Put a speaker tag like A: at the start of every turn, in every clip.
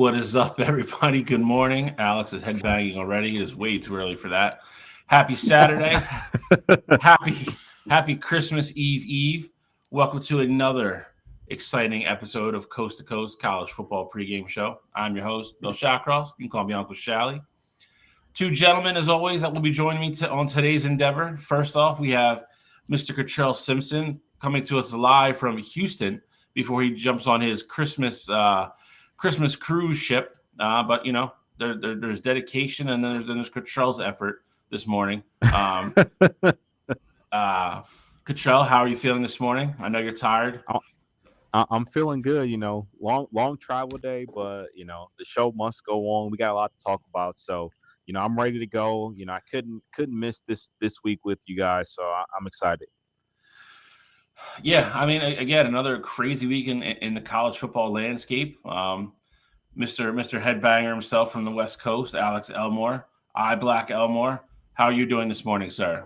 A: What is up, everybody? Good morning. Alex is headbanging already. It is way too early for that. Happy Saturday. Happy Christmas Eve. Welcome to another exciting episode of Coast to Coast College Football Pregame Show. I'm your host, Bill Shawcross. You can call me Uncle Shally. Two gentlemen, as always, that will be joining me on today's endeavor. First off, we have Mr. Cottrell Simpson coming to us live from Houston before he jumps on his Christmas cruise ship. But, you know, there's dedication and then there's Cottrell's effort this morning. Cottrell, how are you feeling this morning? I know you're tired.
B: I'm feeling good, you know, long travel day, but, you know, the show must go on. We got a lot to talk about. So, you know, I'm ready to go. You know, I couldn't miss this week with you guys. So I'm excited.
A: Yeah, I mean, again, another crazy week in the college football landscape. Mr. Headbanger himself from the West Coast, Alex Elmore, Black Elmore. How are you doing this morning, sir?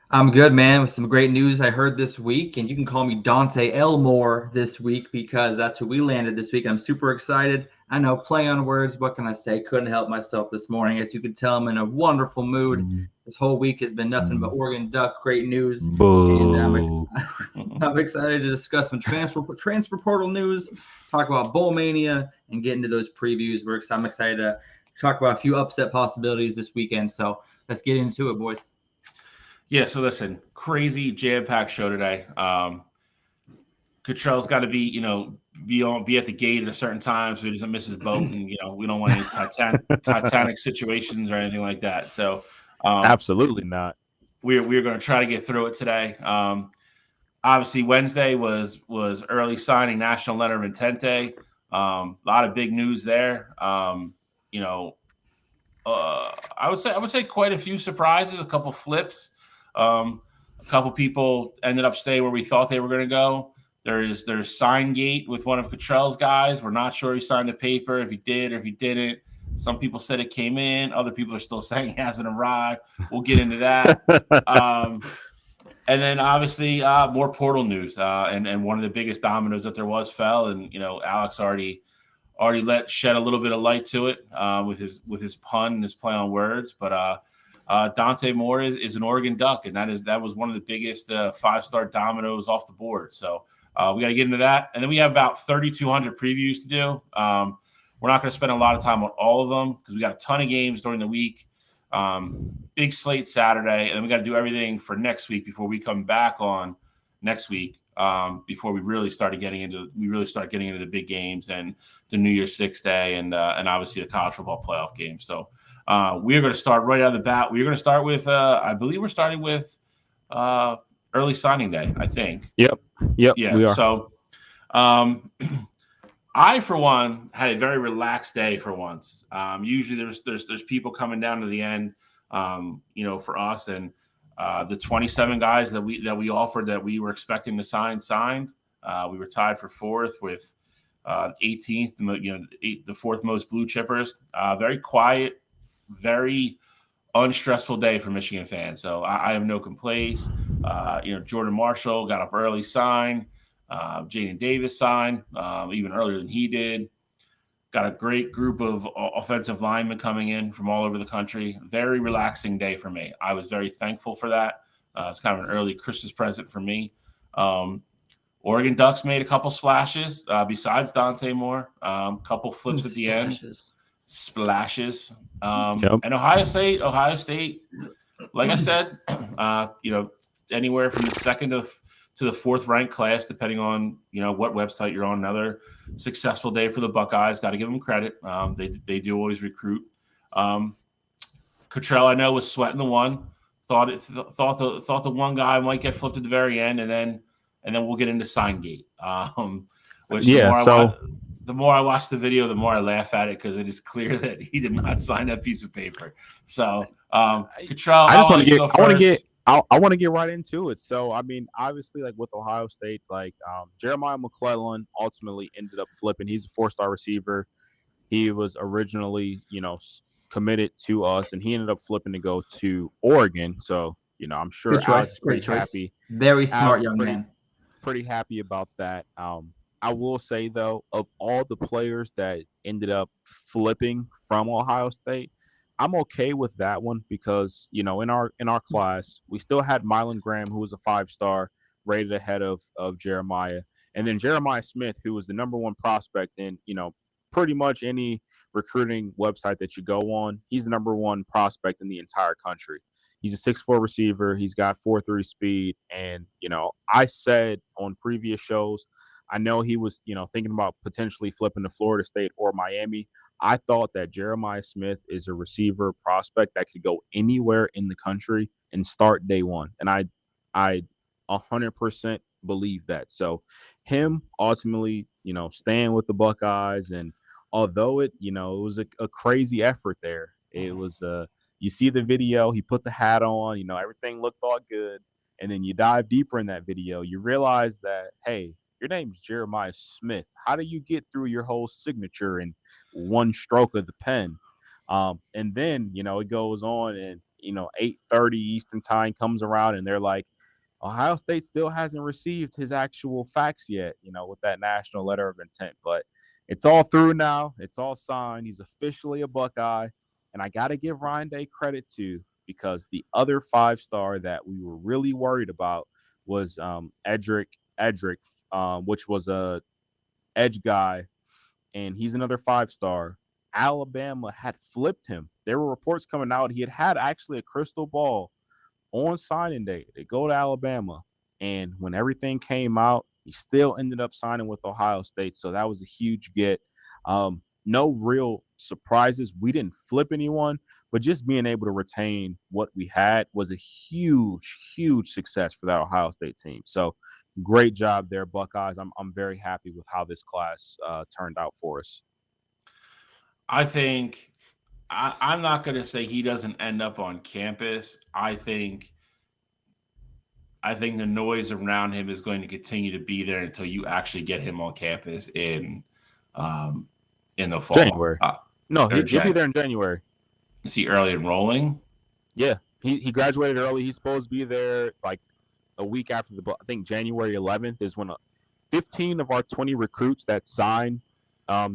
C: I'm good, man, with some great news I heard this week, and you can call me Dante Elmore this week because that's who we landed this week. I'm super excited. I know, play on words. What can I say? Couldn't help myself this morning. As you can tell, I'm in a wonderful mood. This whole week has been nothing but Oregon Duck. Great news. And I'm excited to discuss some transfer portal news, talk about Bowl Mania, and get into those previews. I'm excited to talk about a few upset possibilities this weekend. So let's get into it, boys.
A: Yeah, so listen, crazy jam-packed show today. Cottrell's got to be at the gate at a certain time so he doesn't miss his boat, and we don't want any Titanic situations or anything like that. So
B: absolutely not.
A: We're going to try to get through it today. Obviously, Wednesday was early signing National Letter of Intent Day. A lot of big news there. I would say quite a few surprises, a couple flips. A couple people ended up staying where we thought they were going to go. There's sign gate with one of Cottrell's guys. We're not sure he signed the paper, if he did or if he didn't. Some people said it came in. Other people are still saying it hasn't arrived. We'll get into that. And then obviously more portal news. And one of the biggest dominoes that there was fell. And Alex already shed a little bit of light to it with his pun and his play on words. But Dante Moore is an Oregon Duck, and that was one of the biggest 5-star dominoes off the board. So we got to get into that, and then we have about 3,200 previews to do. We're not going to spend a lot of time on all of them because we got a ton of games during the week. Big slate Saturday, and then we got to do everything for next week before we come back on next week. Before we really start getting into the big games and the New Year's Six Day and obviously the college football playoff game. So. We're going to start right out of the bat. We're going to start with, I believe we're starting with early signing day, I think.
B: Yep.
A: Yeah.
B: We are.
A: So I, for one, had a very relaxed day for once. Usually there's people coming down to the end, for us. And the 27 guys that we offered that we were expecting to signed. We were tied for fourth with 18th, the fourth most blue chippers. Very quiet. Very unstressful day for Michigan fans. So I have no complaints. Jordan Marshall got up early, signed. Jaden Davis signed even earlier than he did. Got a great group of offensive linemen coming in from all over the country. Very relaxing day for me. I was very thankful for that. It's kind of an early Christmas present for me. Oregon Ducks made a couple splashes besides Dante Moore. Couple flips at the end. Splashes. And Ohio State, like I said, anywhere from the second to the fourth ranked class, depending on what website you're on. Another successful day for the Buckeyes. Got to give them credit. They do always recruit. Cottrell, I know, was sweating the one. Thought the one guy might get flipped at the very end, and then we'll get into sign gate. The more I watch the video, the more I laugh at it because it is clear that he did not sign that piece of paper. So, Cottrell, I want
B: to get right into it. So, I mean, obviously, like with Ohio State, Jeremiah McClellan ultimately ended up flipping. He's a 4-star receiver. He was originally, committed to us, and he ended up flipping to go to Oregon. So, I'm sure Alex is pretty happy.
C: Very smart young man.
B: Pretty happy about that. I will say though, of all the players that ended up flipping from Ohio State, I'm okay with that one because in our class we still had Mylan Graham, who was a 5-star, rated ahead of Jeremiah, and then Jeremiah Smith, who was the number one prospect in pretty much any recruiting website that you go on. He's the number one prospect in the entire country. He's a 6'4" receiver. He's got 4.3 speed, and I said on previous shows, I know he was, thinking about potentially flipping to Florida State or Miami. I thought that Jeremiah Smith is a receiver prospect that could go anywhere in the country and start day one. And I 100% believe that. So him ultimately, staying with the Buckeyes, and although it was a crazy effort there, it was you see the video, he put the hat on, everything looked all good. And then you dive deeper in that video, you realize that, hey, your name's Jeremiah Smith. How do you get through your whole signature in one stroke of the pen? And then, it goes on, and 8:30 Eastern time comes around, and they're like, Ohio State still hasn't received his actual facts yet, with that national letter of intent. But it's all through now. It's all signed. He's officially a Buckeye. And I got to give Ryan Day credit too, because the other 5-star that we were really worried about was Edric, which was a edge guy, and he's another 5-star. Alabama had flipped him. There were reports coming out he had actually a crystal ball on signing day to go to Alabama, and when everything came out, he still ended up signing with Ohio State. So that was a huge get. No real surprises. We didn't flip anyone, but just being able to retain what we had was a huge, huge success for that Ohio State team. So great job there, Buckeyes. I'm very happy with how this class turned out for us.
A: I think I'm not going to say he doesn't end up on campus. I think the noise around him is going to continue to be there until you actually get him on campus in the fall.
B: January. No, he'll be there in January.
A: Is he early enrolling?
B: Yeah, he graduated early. He's supposed to be there like a week after I think January 11th is when 15 of our 20 recruits that signed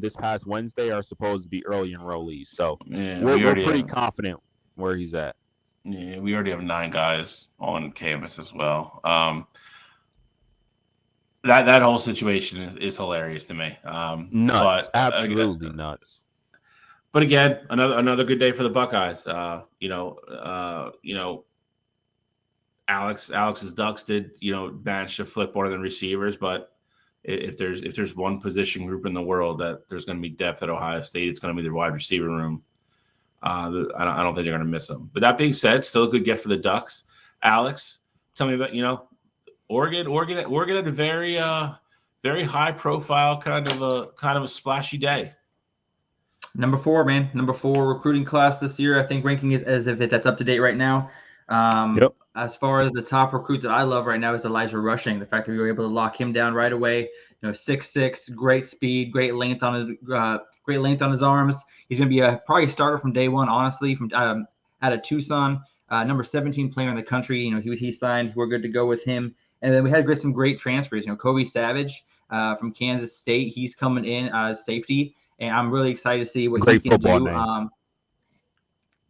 B: this past Wednesday are supposed to be early enrollees. So we're pretty confident where he's at.
A: Yeah, we already have 9 guys on campus as well. That whole situation is hilarious to me.
B: Nuts, absolutely nuts.
A: But again, another good day for the Buckeyes. Alex's Ducks did manage to flip one of the receivers, but if there's one position group in the world that there's going to be depth at Ohio State, it's going to be their wide receiver room. I don't think they're going to miss them. But that being said, still a good get for the Ducks. Alex, tell me about Oregon had a very very high profile kind of a splashy day.
C: Number 4, man. Number 4 recruiting class this year. I think ranking is as if that's up to date right now.
B: Yep.
C: As far as the top recruit that I love right now is Elijah Rushing. The fact that we were able to lock him down right away. 6'6", great speed, great length on his arms. He's going to be probably a starter from day one, honestly, from out of Tucson. Number 17 player in the country. He signed. We're good to go with him. And then we had some great transfers. Kobe Savage from Kansas State. He's coming in as safety, and I'm really excited to see what he can do.
B: Name.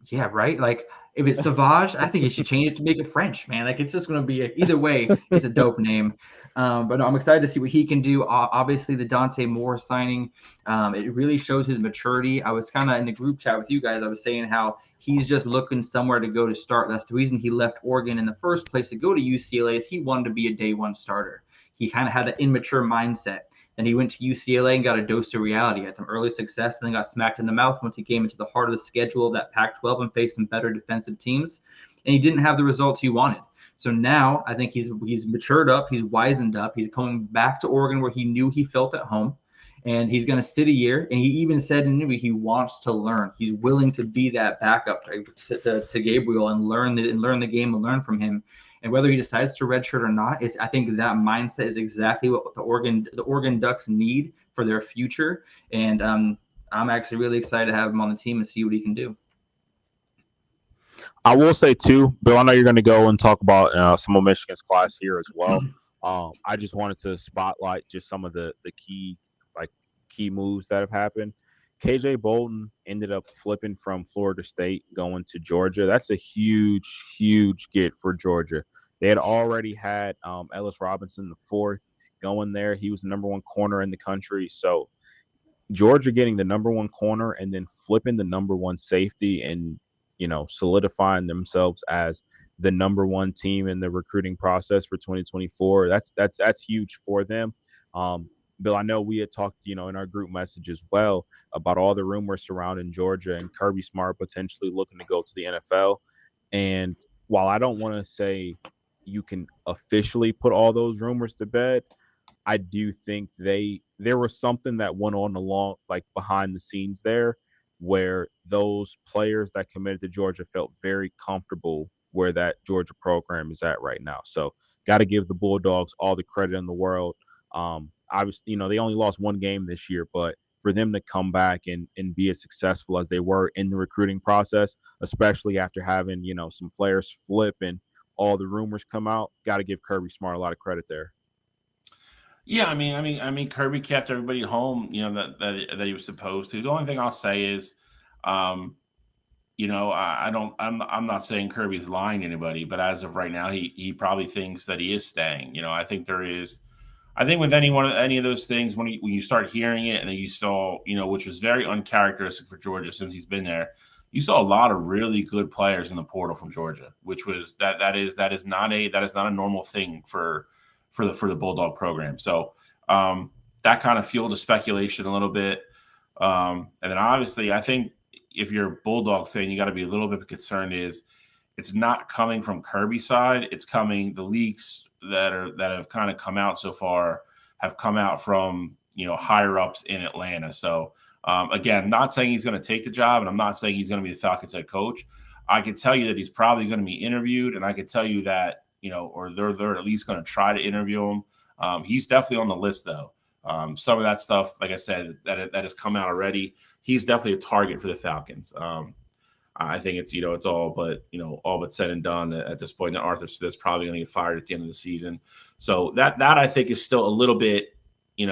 C: Yeah, right. Like if it's Savage, I think you should change it to make it French, man. Like it's just going to be either way. It's a dope name. But no, I'm excited to see what he can do. Obviously, the Dante Moore signing, it really shows his maturity. I was kind of in the group chat with you guys. I was saying how he's just looking somewhere to go to start. That's the reason he left Oregon in the first place to go to UCLA, is he wanted to be a day one starter. He kind of had an immature mindset. Then he went to UCLA and got a dose of reality. Had some early success, and then got smacked in the mouth once he came into the heart of the schedule of that Pac-12 and faced some better defensive teams. And he didn't have the results he wanted. So now I think he's matured up, he's wizened up, he's coming back to Oregon where he knew he felt at home, and he's going to sit a year. And he even said in the interview he wants to learn. He's willing to be that backup to Gabriel and learn the game and learn from him. And whether he decides to redshirt or not, I think that mindset is exactly what the Oregon Ducks need for their future. And I'm actually really excited to have him on the team and see what he can do.
B: I will say too, Bill, I know you're going to go and talk about some of Michigan's class here as well. I just wanted to spotlight just some of the key moves that have happened. KJ Bolden ended up flipping from Florida State going to Georgia. That's a huge get for Georgia. They had already had Ellis Robinson the fourth going there. He was the number one corner in the country. So Georgia getting the number one corner and then flipping the number one safety and, solidifying themselves as the number one team in the recruiting process for 2024. That's huge for them. Bill, I know we had talked, in our group message as well about all the rumors surrounding Georgia and Kirby Smart potentially looking to go to the NFL. And while I don't want to say you can officially put all those rumors to bed, I do think there was something that went on along behind the scenes there where those players that committed to Georgia felt very comfortable where that Georgia program is at right now. So got to give the Bulldogs all the credit in the world. Obviously, they only lost one game this year, but for them to come back and be as successful as they were in the recruiting process, especially after having, some players flip and all the rumors come out, got to give Kirby Smart a lot of credit there.
A: Yeah, I mean, Kirby kept everybody home, that he was supposed to. The only thing I'll say is, I'm not saying Kirby's lying to anybody, but as of right now, he probably thinks that he is staying. I think with any of those things, when you start hearing it, and then you saw, which was very uncharacteristic for Georgia since he's been there, you saw a lot of really good players in the portal from Georgia, which was that is not a normal thing for the Bulldog program. So that kind of fueled the speculation a little bit. And then obviously, I think if you're a Bulldog fan, you got to be a little bit concerned is it's not coming from Kirby's side. It's coming, the leaks that have kind of come out so far have come out from, higher ups in Atlanta. So again, not saying he's going to take the job, and I'm not saying he's going to be the Falcons head coach. I can tell you that he's probably going to be interviewed, and I can tell you that, or they're at least going to try to interview him. He's definitely on the list, though. Some of that stuff, like I said, that has come out already. He's definitely a target for the Falcons. I think it's all but said and done at this point. That Arthur Smith's probably going to get fired at the end of the season. So that I think is still a little bit, in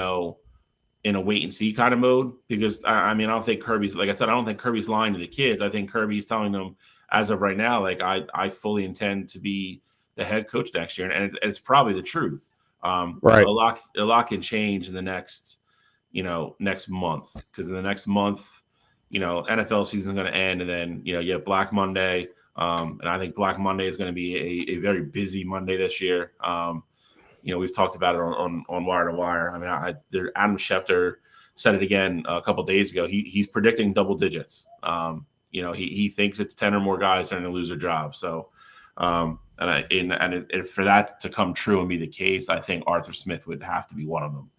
A: a wait and see kind of mode, because I don't think Kirby's, like I said, I don't think Kirby's lying to the kids. I think Kirby's telling them as of right now, like I fully intend to be the head coach next year, and it's probably the truth.
B: Right.
A: A lot can change in the next month, because in the next month, NFL season is going to end, and then you have Black Monday, and I think Black Monday is going to be a very busy Monday this year. We've talked about it on Wire to Wire. I mean, Adam Schefter said it again a couple of days ago. He's predicting double digits. He thinks it's 10 or more guys that are going to lose their jobs. So, and for that to come true and be the case, I think Arthur Smith would have to be one of them.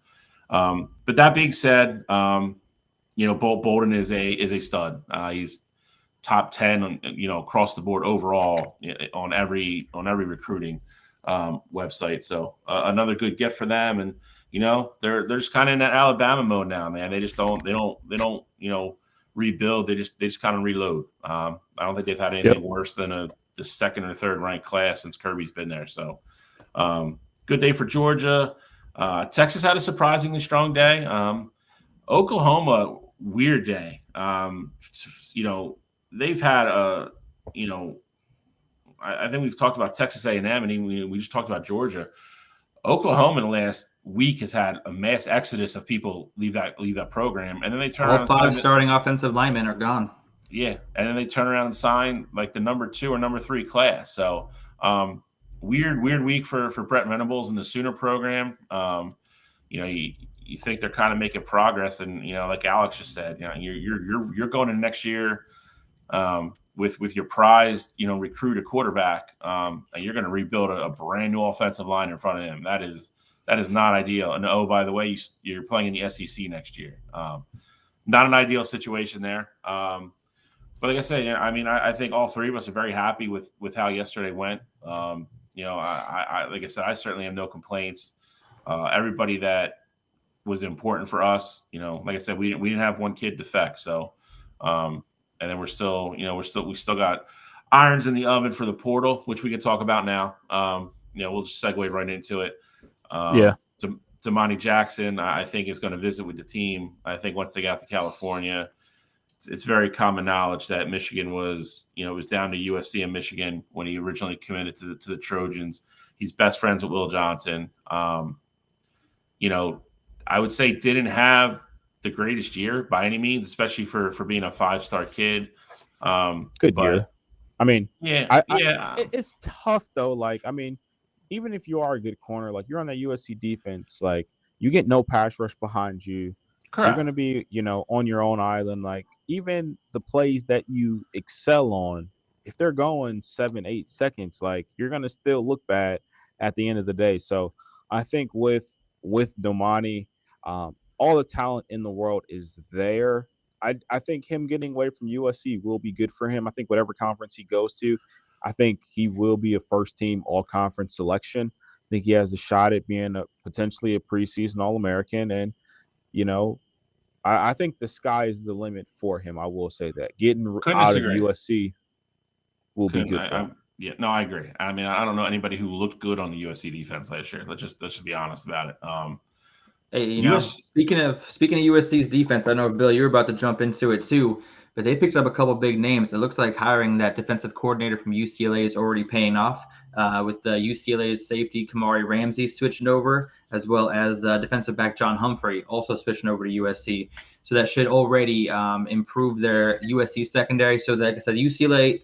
A: But that being said, Bolden is a stud. He's top 10 across the board overall on every recruiting website. So another good get for them. And they're just kind of in that Alabama mode now, man. They just don't rebuild. They just kind of reload. I don't think they've had anything worse than the second or third ranked class since Kirby's been there. So good day for Georgia. Texas had a surprisingly strong day. Oklahoma, weird day. They've had I think we've talked about Texas A&M, and we just talked about Georgia. Oklahoma in the last week has had a mass exodus of people leave that program, and then they turn around.
C: All 5 starting offensive linemen are gone.
A: Yeah, and then they turn around and sign like the number 2 or number 3 class. So weird week for Brett Venables and the Sooner program. You think they're kind of making progress, and like Alex just said, you're going into next year with your prized recruit a quarterback, and you're going to rebuild a brand new offensive line in front of him. That is not ideal. And oh, by the way, you're playing in the SEC next year. Not an ideal situation there. But like I said, I think all three of us are very happy with how yesterday went. I like I said, I certainly have no complaints. Everybody that was important for us, like I said, we didn't have one kid defect. So, and then we still got irons in the oven for the portal, which we can talk about now. We'll just segue right into it.
B: Yeah.
A: Damani Jackson, I think, is going to visit with the team. I think once they got to California, it's very common knowledge that Michigan was down to USC and Michigan when he originally committed to the Trojans. He's best friends with Will Johnson. I would say didn't have the greatest year by any means, especially for being a 5-star kid.
B: Good year. I mean,
A: yeah.
B: It's tough though. Like, I mean, even if you are a good corner, like you're on that USC defense, like you get no pass rush behind you.
A: Correct.
B: You're going to be, on your own island. Like even the plays that you excel on, if they're going 7-8 seconds, like you're going to still look bad at the end of the day. So I think with Domani, all the talent in the world is there. I think him getting away from USC will be good for him. I think whatever conference he goes to, I think he will be a first-team all-conference selection. I think he has a shot at being potentially a preseason All-American. And, I think the sky is the limit for him. I will say that. Getting out of USC will be good for him.
A: Yeah, no, I agree. I mean, I don't know anybody who looked good on the USC defense last year. Let's just be honest about it.
C: Hey, speaking of USC's defense, I know, Bill, you're about to jump into it too, but they picked up a couple big names. It looks like hiring that defensive coordinator from UCLA is already paying off, with the UCLA's safety Kamari Ramsey switching over, as well as defensive back John Humphrey also switching over to USC. So that should already improve their USC secondary. So, like I said,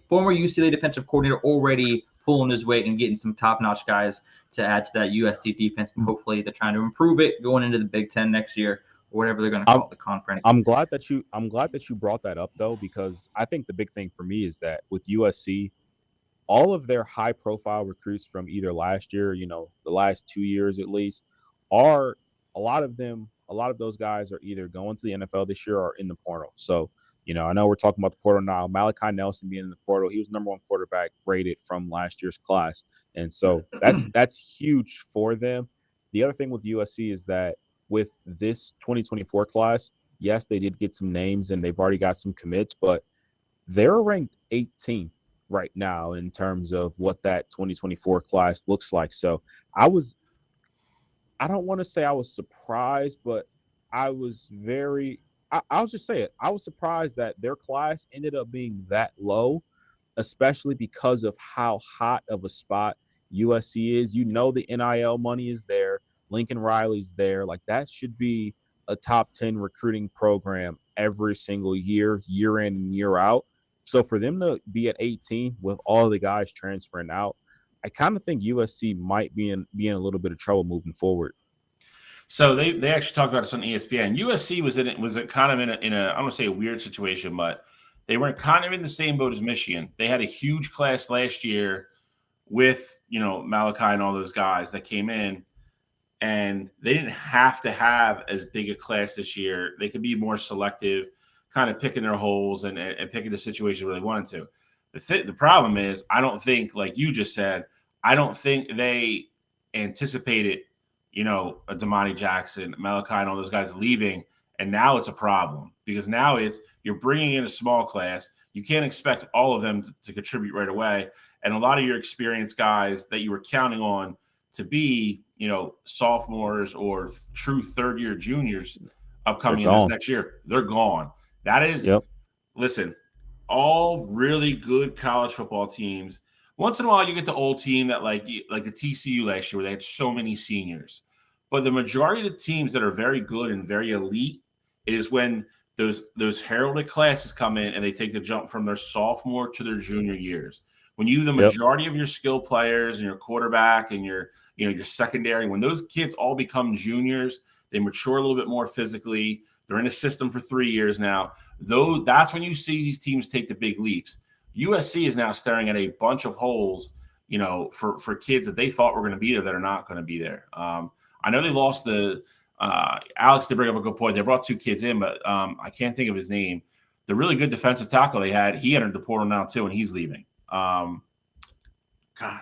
C: former UCLA defensive coordinator already pulling his weight and getting some top-notch guys to add to that USC defense, and hopefully they're trying to improve it going into the Big Ten next year, or whatever they're going to call it, the conference.
B: I'm glad that you brought that up though, because I think the big thing for me is that with USC, all of their high-profile recruits from either last year, the last 2 years at least, are a lot of those guys are either going to the NFL this year or in the portal. So, I know we're talking about the portal now. Malachi Nelson being in the portal, he was number 1 quarterback rated from last year's class. And so that's huge for them. The other thing with USC is that with this 2024 class, yes, they did get some names and they've already got some commits, but they're ranked 18th right now in terms of what that 2024 class looks like. So I don't want to say I was surprised, but I was I'll just say it. I was surprised that their class ended up being that low, especially because of how hot of a spot USC is. The NIL money is there. Lincoln Riley's there. Like, that should be a top 10 recruiting program every single year, year in and year out. So for them to be at 18 with all the guys transferring out, I kind of think USC might be in a little bit of trouble moving forward.
A: So they actually talked about this on ESPN. USC was kind of in a I don't want to say a weird situation, but they were kind of in the same boat as Michigan. They had a huge class last year with Malachi and all those guys that came in, and they didn't have to have as big a class this year. They could be more selective, kind of picking their holes and picking the situation where they wanted to. The problem is, I don't think, like you just said, I don't think they anticipated a Damani Jackson, Malachi, and all those guys leaving, and now it's a problem because now you're bringing in a small class. You can't expect all of them to contribute right away, and a lot of your experienced guys that you were counting on to be, sophomores or true third-year juniors upcoming in this next year, they're gone. That is, Listen, all really good college football teams. Once in a while, you get the old team that like the TCU last year where they had so many seniors. But the majority of the teams that are very good and very elite is when those heralded classes come in and they take the jump from their sophomore to their junior years. When the majority of your skill players and your quarterback and your secondary, when those kids all become juniors, they mature a little bit more physically. They're in a system for 3 years now. That's when you see these teams take the big leaps. USC is now staring at a bunch of holes, for kids that they thought were going to be there that are not going to be there. I know they lost Alex did bring up a good point. They brought 2 kids in, but I can't think of his name. The really good defensive tackle they had, he entered the portal now too, and he's leaving. God,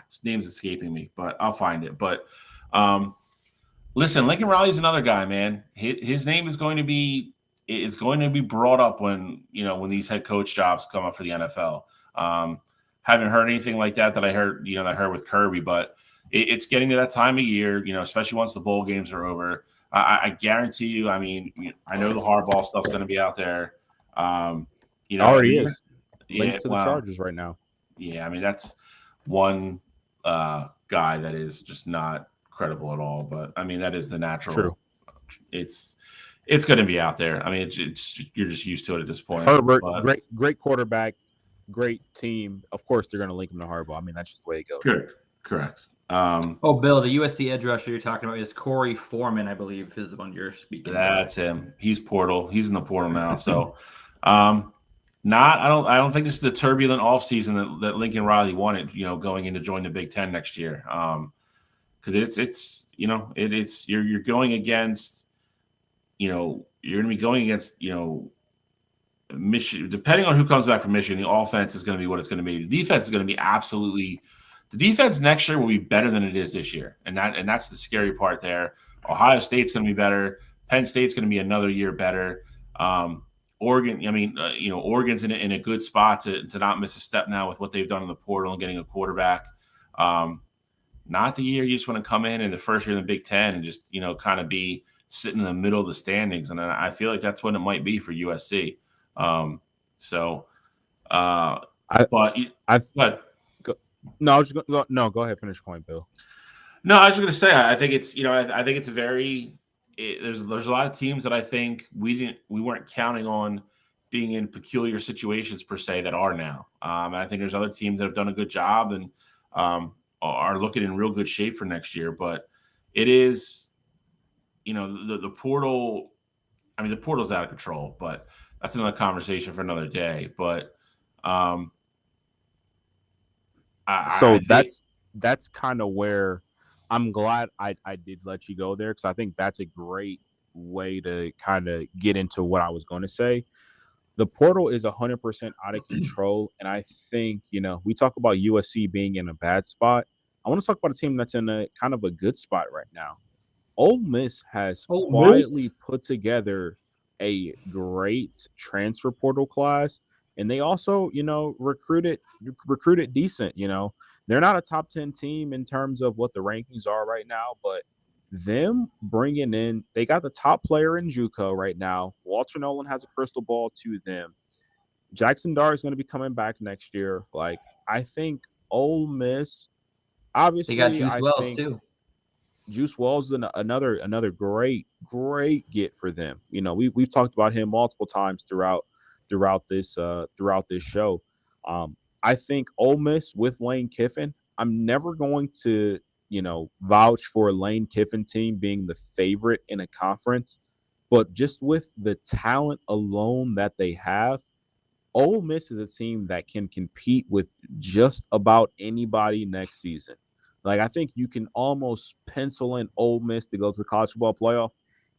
A: his name's escaping me, but I'll find it. But listen, Lincoln Riley's another guy, man. His name is going to be brought up when these head coach jobs come up for the NFL. Haven't heard anything like that I heard with Kirby, but it's getting to that time of year, especially once the bowl games are over. I guarantee you. I mean, I know the hardball stuff's going to be out there.
B: Already is linked
A: Yeah,
B: to the Chargers right now.
A: Yeah, I mean that's one guy that is just not credible at all. But I mean that is the natural.
B: True.
A: It's going to be out there. I mean, it's you're just used to it at this point.
B: Herbert, great quarterback, great team. Of course, they're going to link him to Harbaugh. I mean, that's just the way it goes.
A: Correct.
C: Bill, the USC edge rusher you're talking about is Corey Foreman, I believe, is the one you're speaking about.
A: That's him. He's portal. He's in the portal now. So, I don't think this is the turbulent offseason that Lincoln Riley wanted, going in to join the Big Ten next year. Because you're going against, you're going to be going against, Michigan. Depending on who comes back from Michigan, the offense is going to be what it's going to be. The defense is going to be absolutely. The defense next year will be better than it is this year, and that's the scary part there. Ohio State's going to be better. Penn State's going to be another year better. Oregon, Oregon's in a good spot to not miss a step now with what they've done in the portal and getting a quarterback. Not the year you just want to come in the first year in the Big Ten and just kind of be sitting in the middle of the standings, and I feel like that's what it might be for USC. Go
B: ahead, finish your point, Bill.
A: No, I was just going to say, I think it's, I think it's there's a lot of teams that I think we weren't counting on being in peculiar situations per se that are now. And I think there's other teams that have done a good job and are looking in real good shape for next year. But it is, the portal. I mean, the portal's out of control, but that's another conversation for another day. But
B: that's kind of where I'm glad I did let you go there, because I think that's a great way to kind of get into what I was going to say. The portal is 100% out of control, and I think, we talk about USC being in a bad spot. I want to talk about a team that's in a kind of a good spot right now. Ole Miss has quietly put together a great transfer portal class, and they also, recruited decent. They're not a top 10 team in terms of what the rankings are right now, but them bringing in, they got the top player in JUCO right now. Walter Nolan has a crystal ball to them. Jackson Dart is going to be coming back next year. Like, I think Ole Miss, obviously,
C: they got Juice Wells too.
B: Juice Wells is another great get for them. We've talked about him multiple times throughout this show. I think Ole Miss with Lane Kiffin, I'm never going to, vouch for a Lane Kiffin team being the favorite in a conference, but just with the talent alone that they have, Ole Miss is a team that can compete with just about anybody next season. Like, I think you can almost pencil in Ole Miss to go to the college football playoff,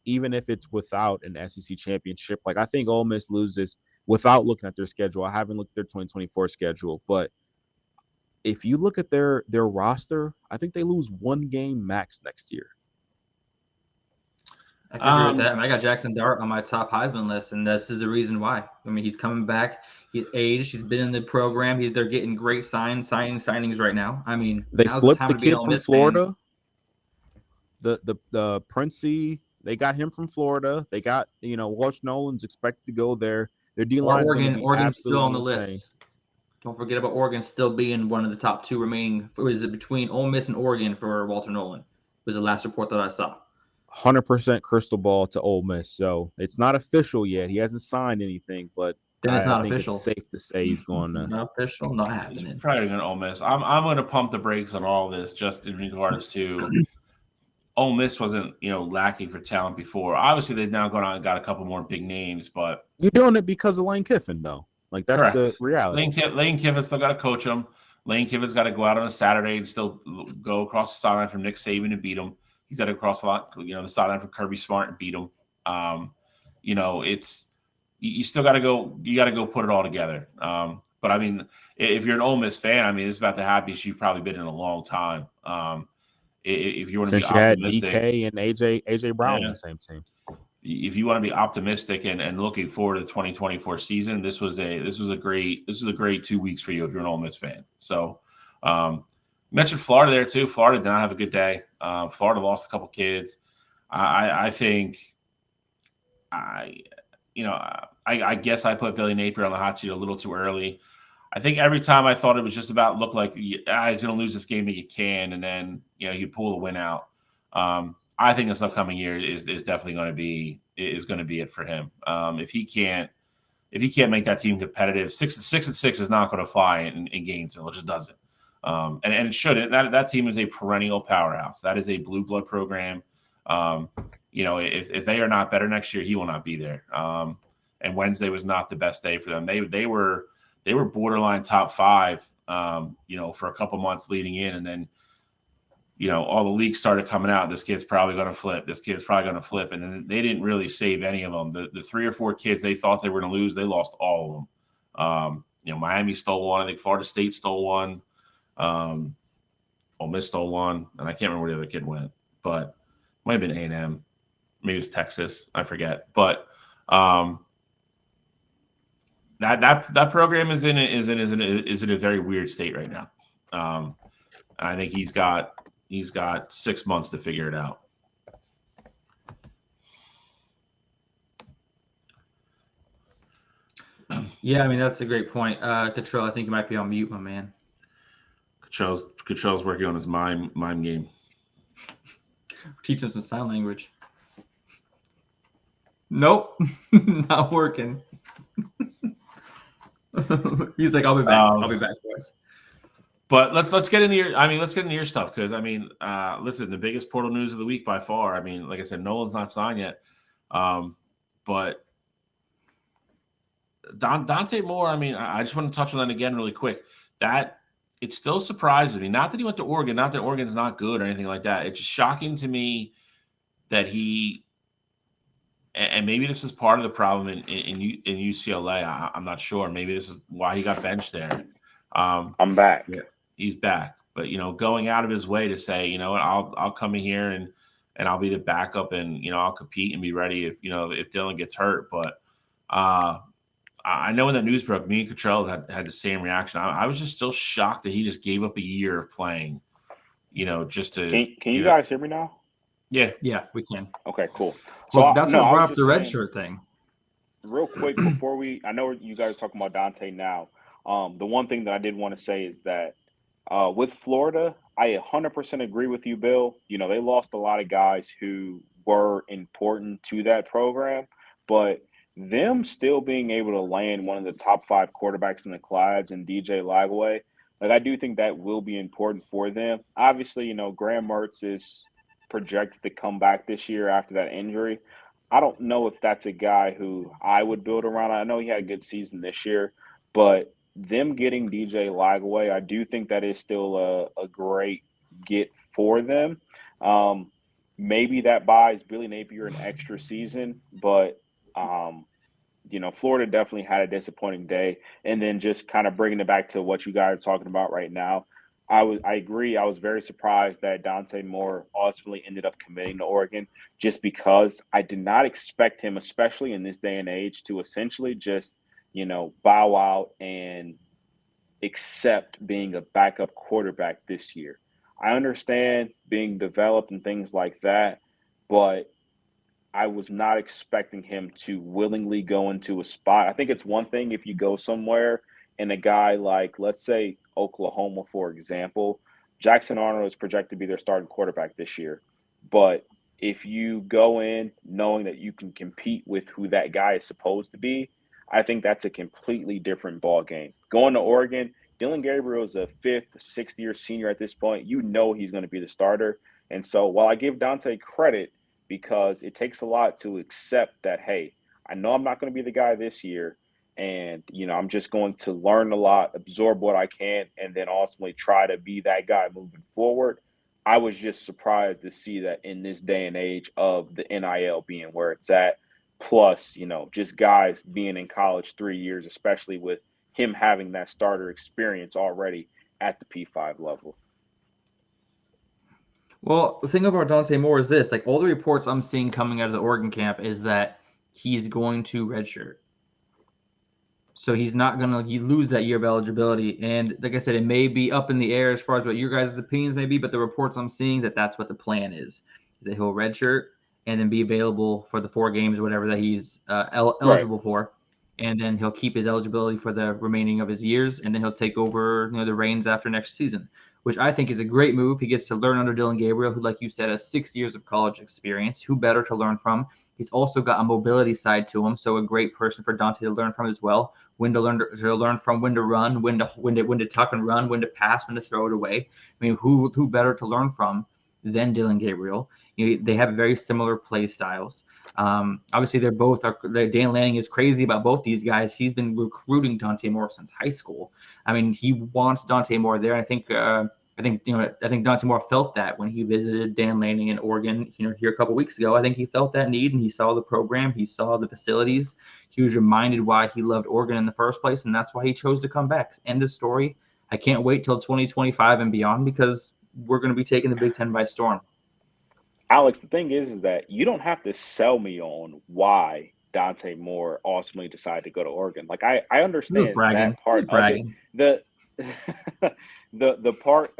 B: even if it's without an SEC championship. Like, I think Ole Miss loses without looking at their schedule. I haven't looked at their 2024 schedule, but if you look at their roster, I think they lose one game max next year.
C: I can agree with that. I got Jackson Dart on my top Heisman list, and this is the reason why. I mean, he's coming back. He's aged. He's been in the program. They're getting great signings right now. I mean,
B: they flipped the kid from Florida. The Princey, they got him from Florida. They got, Walsh Nolan's expected to go there. Their D-line is
C: Oregon's still on the list. Don't forget about Oregon still being one of the top two remaining. It was between Ole Miss and Oregon for Walter Nolan. Was the last report that I saw.
B: 100% crystal ball to Ole Miss. So it's not official yet. He hasn't signed anything, but
C: then it's not
B: I think
C: official.
B: It's safe to say he's going to.
C: Not official, not happening.
A: He's probably going to Ole Miss. I'm going to pump the brakes on all this just in regards to Ole Miss wasn't, lacking for talent before. Obviously, they've now gone out and got a couple more big names, but
B: you're doing it because of Lane Kiffin, though. Like, that's correct. The reality.
A: Lane Kiffin's still got to coach him. Lane Kiffin's got to go out on a Saturday and still go across the sideline from Nick Saban and beat him. He's got to cross a lot, the sideline from Kirby Smart and beat him. It's you still got to go. You got to go put it all together. But I mean, if you're an Ole Miss fan, I mean, it's about the happiest you've probably been in a long time. If you want to be optimistic,
B: had DK and AJ Brown on the same team.
A: If you want to be optimistic and looking forward to the 2024 season, this was a great 2 weeks for you if you're an Ole Miss fan. So Mentioned Florida there too. Florida did not have a good day. Florida lost a couple kids. I think I guess I put Billy Napier on the hot seat a little too early. I think every time I thought it was just about look like he's going to lose this game that he can, and then you pull the win out. I think this upcoming year is definitely going to be it for him. If he can't make that team competitive, 6-6 is not going to fly in Gainesville. It just doesn't. And it shouldn't. That team is a perennial powerhouse. That is a blue blood program. If they are not better next year, he will not be there. And Wednesday was not the best day for them. They were borderline top 5, for a couple months leading in, and then all the leaks started coming out. This kid's probably going to flip. This kid's probably going to flip, and then they didn't really save any of them. The 3 or 4 kids they thought they were going to lose, they lost all of them. Miami stole one. I think Florida State stole one. Ole Miss stole one, and I can't remember where the other kid went, but it might have been A&M. Maybe it was Texas. I forget. But that program is in a very weird state right now. And I think he's got 6 months to figure it out.
C: Yeah, I mean that's a great point. Cottrell, I think you might be on mute, my man.
A: Cottrell's working on his mime game.
C: Teach him some sign language. Nope, not working. He's like, I'll be back. I'll be back, boys.
A: But let's get into your stuff, because listen, the biggest portal news of the week by far. I mean, like I said, Nolan's not signed yet, but Dante Moore. I mean, I just want to touch on that again really quick. That it still surprises me. Not that he went to Oregon. Not that Oregon's not good or anything like that. It's just shocking to me that he. And maybe this is part of the problem in UCLA. I'm not sure. Maybe this is why he got benched there.
D: I'm back.
A: Yeah, he's back. But going out of his way to say, I'll come in here and I'll be the backup, and I'll compete and be ready if Dylan gets hurt. But I know when that news broke, me and Cottrell had the same reaction. I was just still shocked that he just gave up a year of playing. Just to.
D: Can you guys hear me now?
A: Yeah,
C: we can.
D: Okay, cool.
C: So that's what brought up the red shirt thing.
D: Real quick before I know you guys are talking about Dante now. The one thing that I did want to say is that with Florida, I 100% agree with you, Bill. They lost a lot of guys who were important to that program, but them still being able to land one of the top 5 quarterbacks in the class and DJ Lagway, I do think that will be important for them. Obviously, Graham Mertz is projected to come back this year after that injury. I don't know if that's a guy who I would build around. I know he had a good season this year, but them getting DJ Lagway, I do think that is still a great get for them. Maybe that buys Billy Napier an extra season, but Florida definitely had a disappointing day. And then just kind of bringing it back to what you guys are talking about right now, I agree. I was very surprised that Dante Moore ultimately ended up committing to Oregon, just because I did not expect him, especially in this day and age, to essentially just, bow out and accept being a backup quarterback this year. I understand being developed and things like that, but I was not expecting him to willingly go into a spot. I think it's one thing if you go somewhere and a guy like, let's say, Oklahoma, for example, Jackson Arnold is projected to be their starting quarterback this year. But if you go in knowing that you can compete with who that guy is supposed to be, I think that's a completely different ball game. Going to Oregon, Dylan Gabriel is a 5th, 6th-year senior at this point. He's going to be the starter. And so while I give Dante credit, because it takes a lot to accept that, hey, I know I'm not going to be the guy this year, and, I'm just going to learn a lot, absorb what I can, and then ultimately try to be that guy moving forward. I was just surprised to see that in this day and age of the NIL being where it's at, plus, just guys being in college 3 years, especially with him having that starter experience already at the P5 level.
C: Well, the thing about Dante Moore is this, all the reports I'm seeing coming out of the Oregon camp is that he's going to redshirt. So he's not going to lose that year of eligibility. And like I said, it may be up in the air as far as what your guys' opinions may be, but the reports I'm seeing that's what the plan is that he'll redshirt and then be available for the 4 games or whatever that he's eligible for. And then he'll keep his eligibility for the remaining of his years, and then he'll take over the reins after next season, which I think is a great move. He gets to learn under Dylan Gabriel, who, like you said, has 6 years of college experience. Who better to learn from? He's also got a mobility side to him, so a great person for Dante to learn from as well. When to learn from, when to run, when to tuck and run, when to pass, when to throw it away. I mean, who better to learn from than Dylan Gabriel? They have very similar play styles. Obviously, Dan Lanning is crazy about both these guys. He's been recruiting Dante Moore since high school. I mean, he wants Dante Moore there. I think Dante Moore felt that when he visited Dan Lanning in Oregon, here a couple weeks ago. I think he felt that need, and he saw the program, he saw the facilities. He was reminded why he loved Oregon in the first place, and that's why he chose to come back. End of story. I can't wait till 2025 and beyond, because we're going to be taking the Big Ten by storm.
D: Alex, the thing is that you don't have to sell me on why Dante Moore ultimately decided to go to Oregon. Like I understand that part of it. The part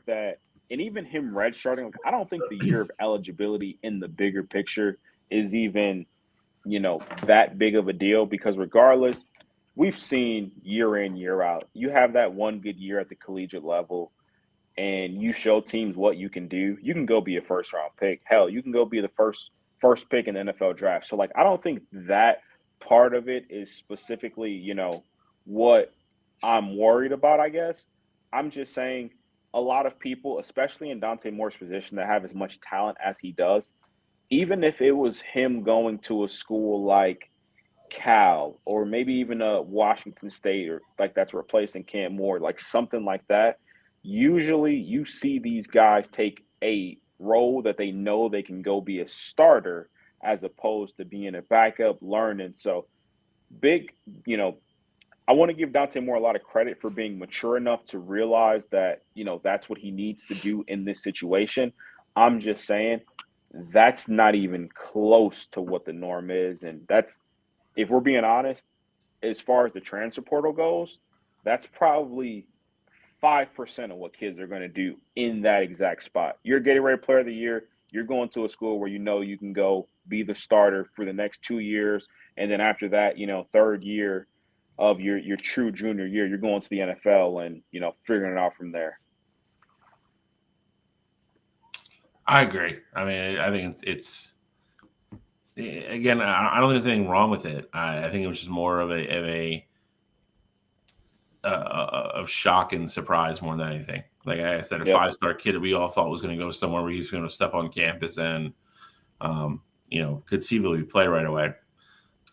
D: that, and even him redshirting, like, I don't think the year of eligibility in the bigger picture is even, that big of a deal, because regardless, we've seen year in, year out, you have that one good year at the collegiate level and you show teams what you can do, you can go be a first round pick. Hell, you can go be the first pick in the NFL draft. So, like, I don't think that part of it is specifically, what I'm worried about, I guess. I'm just saying a lot of people, especially in Dante Moore's position, that have as much talent as he does, even if it was him going to a school like Cal or maybe even a Washington State, or like that's replacing Cam Moore, like something like that, usually you see these guys take a role that they know they can go be a starter as opposed to being a backup learning. So big, I want to give Dante Moore a lot of credit for being mature enough to realize that, that's what he needs to do in this situation. I'm just saying that's not even close to what the norm is. And that's, if we're being honest, as far as the transfer portal goes, that's probably 5% of what kids are going to do in that exact spot. You're getting ready player of the year. You're going to a school where you can go be the starter for the next 2 years. And then after that, third year of your true junior year, you're going to the NFL and, figuring it out from there.
A: I agree. I mean, I think it's again, I don't think there's anything wrong with it. I think it was just more of of shock and surprise more than anything. Like I said, a 5-star kid that we all thought was going to go somewhere where he's going to step on campus and, conceivably play right away.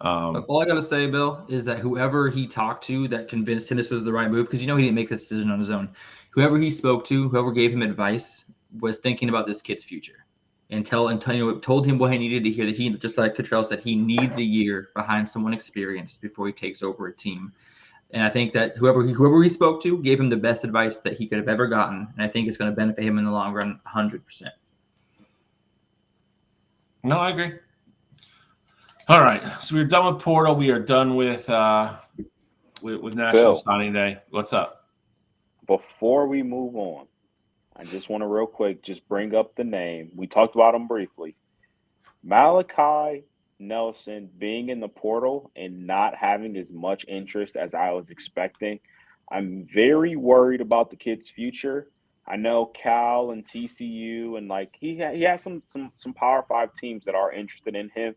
C: All I got to say, Bill, is that whoever he talked to that convinced him this was the right move, because he didn't make this decision on his own. Whoever he spoke to, whoever gave him advice, was thinking about this kid's future and told him what he needed to hear, that he, just like Cottrell said, he needs a year behind someone experienced before he takes over a team. And I think that whoever he spoke to gave him the best advice that he could have ever gotten. And I think it's going to benefit him in the long run 100%.
A: No, I agree. All right. So we're done with portal. We are done with National
D: Bill,
A: Signing Day. What's up?
D: Before we move on, I just want to real quick just bring up the name. We talked about him briefly. Malachi Nelson being in the portal and not having as much interest as I was expecting. I'm very worried about the kid's future. I know Cal and TCU and he has some Power 5 teams that are interested in him.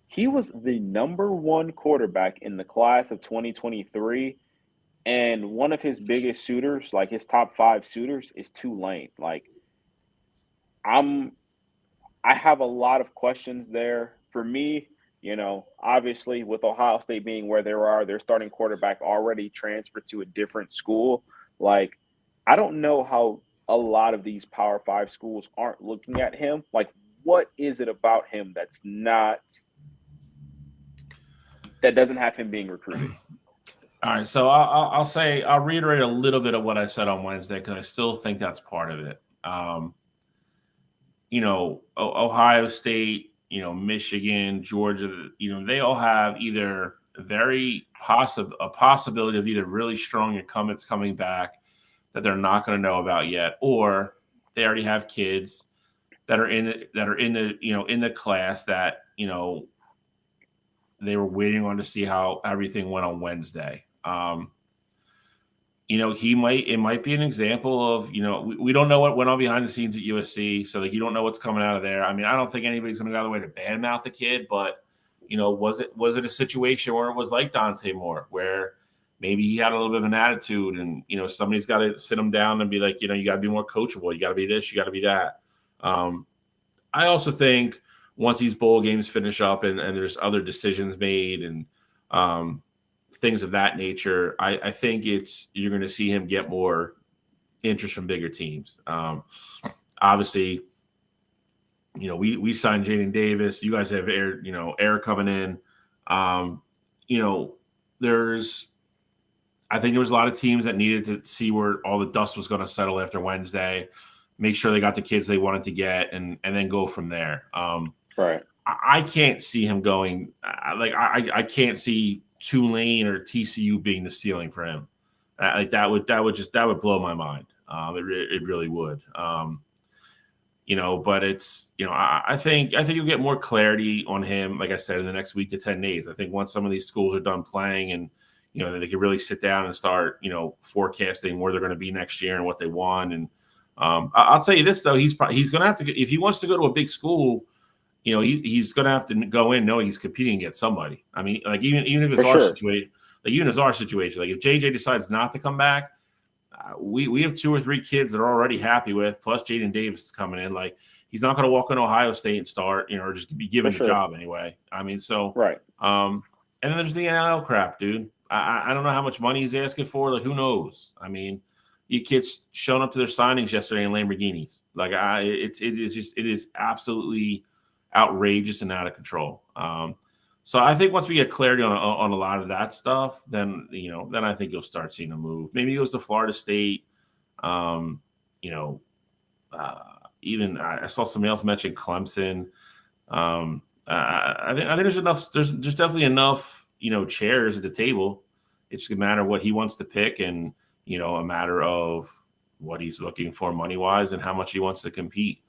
D: He was the number 1 quarterback in the class of 2023, and one of his biggest suitors, like his top 5 suitors, is Tulane. I have a lot of questions there. For me, obviously with Ohio State being where they are, their starting quarterback already transferred to a different school. I don't know how a lot of these Power 5 schools aren't looking at him. What is it about him that doesn't have him being recruited?
A: All right, so I'll reiterate a little bit of what I said on Wednesday, because I still think that's part of it. Ohio State, Michigan, Georgia, they all have either a possibility of either really strong incumbents coming back that they're not going to know about yet, or they already have kids that are in the class that they were waiting on to see how everything went on Wednesday. It might be an example of, we don't know what went on behind the scenes at USC. So you don't know what's coming out of there. I mean, I don't think anybody's going to go out of the way to badmouth the kid, but was it a situation where it was like Dante Moore, where maybe he had a little bit of an attitude and, somebody's got to sit him down and be like, you got to be more coachable. You got to be this, you got to be that. I also think once these bowl games finish up and there's other decisions made and things of that nature, I think you're going to see him get more interest from bigger teams. Obviously, we signed Jaden Davis. You guys have Air coming in. I think there was a lot of teams that needed to see where all the dust was going to settle after Wednesday, make sure they got the kids they wanted to get, and then go from there.
D: Right.
A: I can't see him going I can't see Tulane or TCU being the ceiling for him. That would blow my mind. It really would. But it's I think you'll get more clarity on him, like I said, in the next week to 10 days. I think once some of these schools are done playing and they can really sit down and start forecasting where they're going to be next year and what they want. And I'll tell you this though, he's going to have to, if he wants to go to a big school, he's going to have to go in knowing he's competing against somebody. I mean, even if it's our situation, even as our situation, if JJ decides not to come back, we have 2 or 3 kids that are already happy with, plus Jaden Davis is coming in. He's not going to walk into Ohio State and start, or just be given the job anyway. I mean, so
D: right.
A: And then there's the NIL crap, dude. I don't know how much money he's asking for. Who knows? I mean, you kids showing up to their signings yesterday in Lamborghinis. It is absolutely outrageous and out of control. So I think once we get clarity on a lot of that stuff, then I think you'll start seeing a move. Maybe he goes to Florida State. Even I saw somebody else mention Clemson. I think there's enough. There's definitely enough chairs at the table. It's just a matter of what he wants to pick, and a matter of what he's looking for money wise and how much he wants to compete.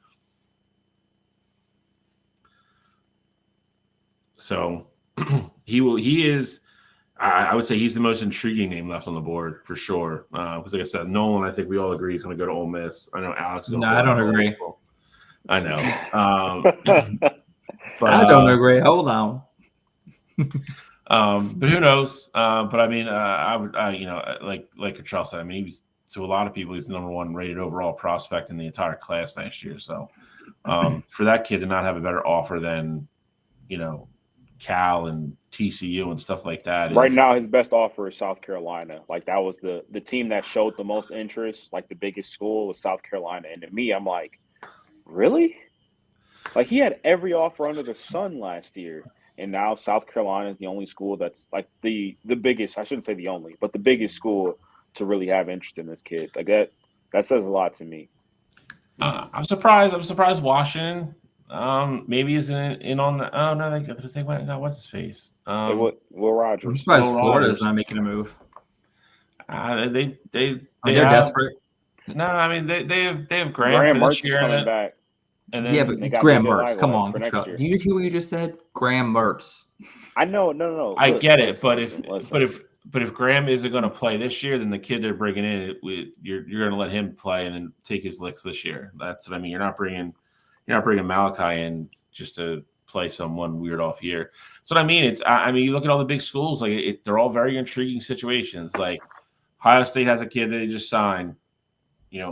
A: So he is. I would say he's the most intriguing name left on the board for sure. Because like I said, Nolan, I think we all agree, is going to go to Ole Miss. I know Alex.
C: No, I don't agree.
A: I know. But
C: I don't agree. Hold on.
A: But who knows? But I mean, I would, like Cottrell said, I mean, he was, to a lot of people, he's the number 1 rated overall prospect in the entire class last year. So for that kid to not have a better offer than, Cal and TCU and stuff like that.
D: Right now, his best offer is South Carolina. That was the team that showed the most interest. The biggest school was South Carolina. And to me, I'm like, really? He had every offer under the sun last year. And now South Carolina is the only school that's the biggest. I shouldn't say the only, but the biggest school to really have interest in this kid. That says a lot to me.
A: I'm surprised. Washington maybe isn't in on the. Oh no, they went. No, what's his face?
D: Will Rogers.
C: I'm surprised
A: Will
C: Florida's
A: Rogers.
C: not making a move.
A: They're
C: desperate.
A: No, I mean they have
D: Graham
A: for this
D: Mertz
A: year
D: is coming back.
A: And then
C: but Graham
D: DJ
C: Mertz. Come on,
D: for
C: do you hear what you just said? Graham Mertz.
D: I know. No.
A: I get it, but
D: listen.
A: if Graham isn't going to play this year, then the kid they're bringing in, you're going to let him play and then take his licks this year. That's what I mean. You're not bringing Malachi in just to play some one weird off year. That's what I mean. I mean, you look at all the big schools, they're all very intriguing situations. Ohio State has a kid that they just signed.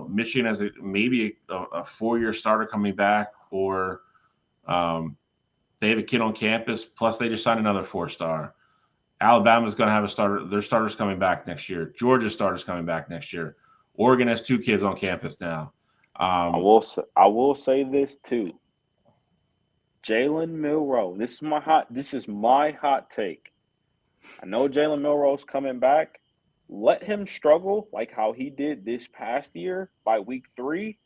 A: Michigan has maybe a 4-year starter coming back, or they have a kid on campus. Plus, they just signed another 4-star. Alabama's going to have a starter. Their starters coming back next year. Georgia's starters coming back next year. Oregon has 2 kids on campus now.
D: I will say this too. Jalen Milroe. This is my hot take. I know Jalen Milroe's coming back. Let him struggle like how he did this past year. By week 3,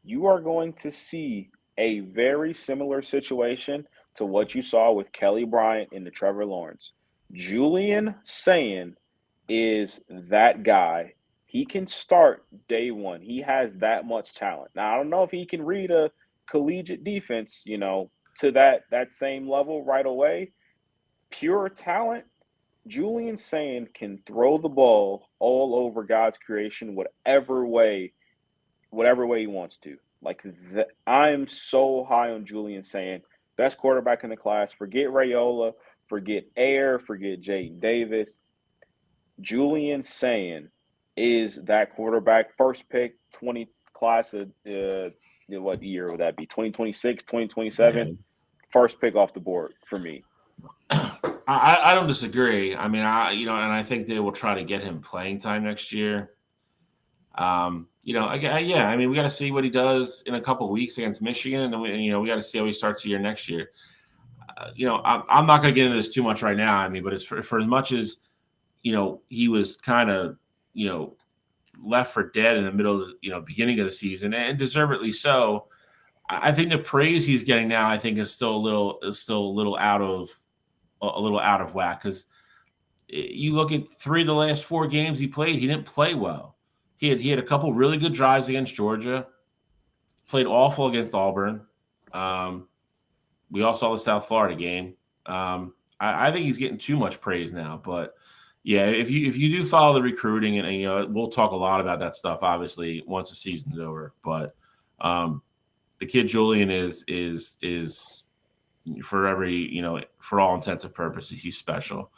D: you are going to see a very similar situation to what you saw with Kelly Bryant and the Trevor Lawrence. Julian Sand is that guy. He can start day one. He has that much talent. Now I don't know if he can read a collegiate defense, to that same level right away. Pure talent, Julian Sand can throw the ball all over God's creation, whatever way he wants to. Like I'm so high on Julian Sand, best quarterback in the class. Forget Rayola, forget Air, forget Jaden Davis. Julian Sand is that quarterback. First pick, 20 class of what year would that be? 2026, 2027.
B: Man.
D: First pick off the board for me.
A: I don't disagree. I mean, and I think they will try to get him playing time next year. Yeah. I mean, we got to see what he does in a couple of weeks against Michigan, and we got to see how he starts the year next year. I'm not going to get into this too much right now. I mean, but for as much as he was kind of left for dead in the middle of the beginning of the season, and deservedly so. I think the praise he's getting now, I think, is still a little out of whack, because you look at 3 of the last 4 games he played, he didn't play well. He had a couple really good drives against Georgia, played awful against Auburn. We all saw the South Florida game. I think he's getting too much praise now, but yeah, if you do follow the recruiting, and we'll talk a lot about that stuff obviously once the season's over, but the kid Julian is for all intents and purposes, he's special.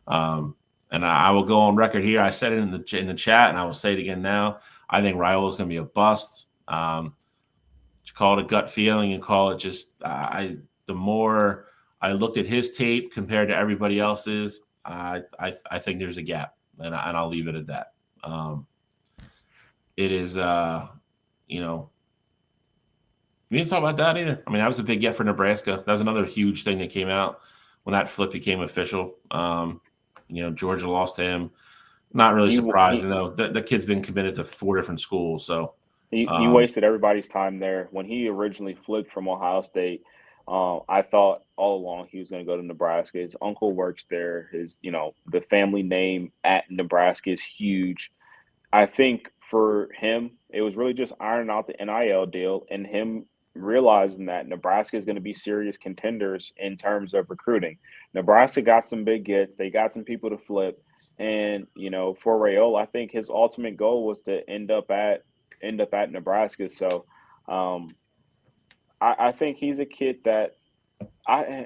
A: And I will go on record here. I said it in the chat, and I will say it again now. I think Raiola is going to be a bust. Call it a gut feeling, and call it just the more I looked at his tape compared to everybody else's, I think there's a gap, and I'll leave it at that. It is, we didn't talk about that either. I mean, that was a big get for Nebraska. That was another huge thing that came out when that flip became official. Georgia lost to him. Not really surprising, though. The kid's been committed to 4 different schools. So
D: he wasted everybody's time there. When he originally flipped from Ohio State, I thought all along he was going to go to Nebraska. His uncle works there. The family name at Nebraska is huge. I think for him, it was really just ironing out the NIL deal and him realizing that Nebraska is going to be serious contenders in terms of recruiting. Nebraska got some big gets. They got some people to flip. And, for Raiola, I think his ultimate goal was to end up at Nebraska. So I think he's a kid that I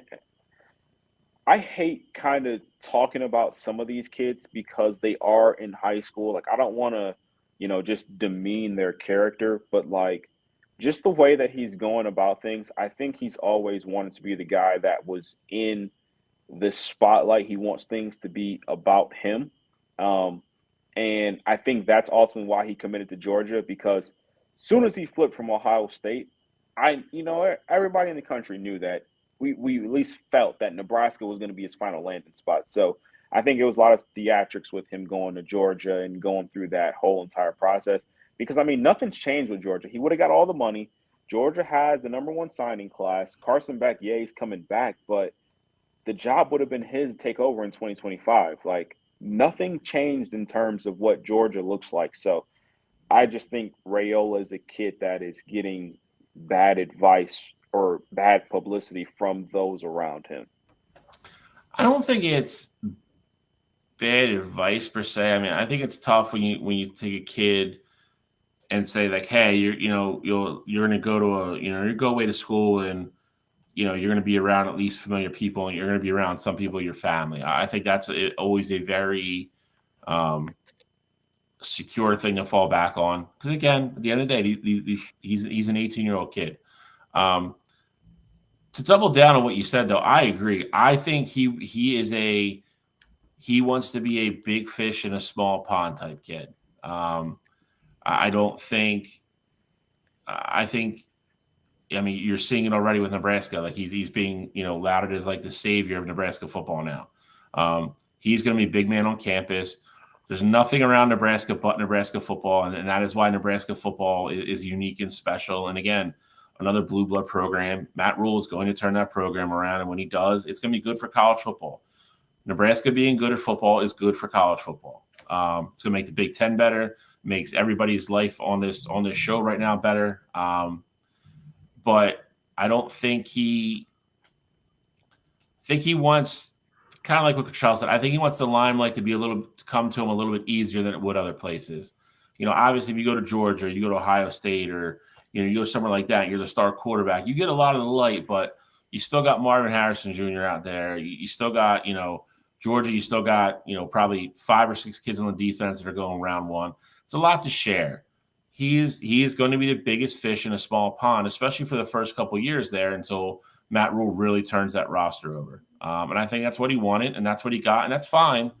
D: hate kind of talking about some of these kids because they are in high school. Like, I don't want to, just demean their character, but like, just the way that he's going about things, I think he's always wanted to be the guy that was in the spotlight. He wants things to be about him. And I think that's ultimately why he committed to Georgia, because as soon as he flipped from Ohio State, everybody in the country knew that we at least felt that Nebraska was going to be his final landing spot. So I think it was a lot of theatrics with him going to Georgia and going through that whole entire process. Because, nothing's changed with Georgia. He would have got all the money. Georgia has the number 1 signing class. Carson Beck, he's coming back, but the job would have been his to take over in 2025. Like, nothing changed in terms of what Georgia looks like. So I just think Raiola is a kid that is getting bad advice or bad publicity from those around him.
A: I don't think it's bad advice per se. I mean, I think it's tough when you take a kid and say like, hey, you're going to go to you go away to school, and you're going to be around at least familiar people, and you're going to be around some people in your family. I think that's always a very secure thing to fall back on, because again, at the end of the day, he's an 18-year-old kid. To double down on what you said, though, I agree. I think he wants to be a big fish in a small pond type kid. I think you're seeing it already with Nebraska. Like he's being, lauded as like the savior of Nebraska football now. He's going to be a big man on campus. There's nothing around Nebraska but Nebraska football, and that is why Nebraska football is unique and special. And again, another blue blood program. Matt Rule is going to turn that program around, and when he does, it's going to be good for college football. Nebraska being good at football is good for college football. It's going to make the Big Ten better, makes everybody's life on this show right now better. But I don't think he wants, kind of like what Charles said, I think he wants the limelight to come to him a little bit easier than it would other places. Obviously, if you go to Georgia, or you go to Ohio State, or you go somewhere like that, you're the star quarterback. You get a lot of the light, but you still got Marvin Harrison Jr. out there. You still got Georgia. You still got probably 5 or 6 kids on the defense that are going round one. It's a lot to share. He is going to be the biggest fish in a small pond, especially for the first couple of years there until Matt Rule really turns that roster over. And I think that's what he wanted, and that's what he got, and that's fine.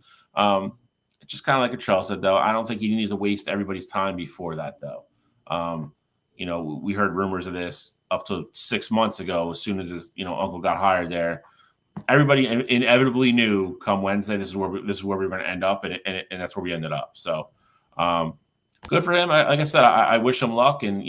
A: Just kind of like what Charles said, though, I don't think you need to waste everybody's time before that, though. We heard rumors of this up to 6 months ago. As soon as his uncle got hired there, everybody inevitably knew come Wednesday this is where we were going to end up, and that's where we ended up. So good for him. Like I said, I wish him luck, and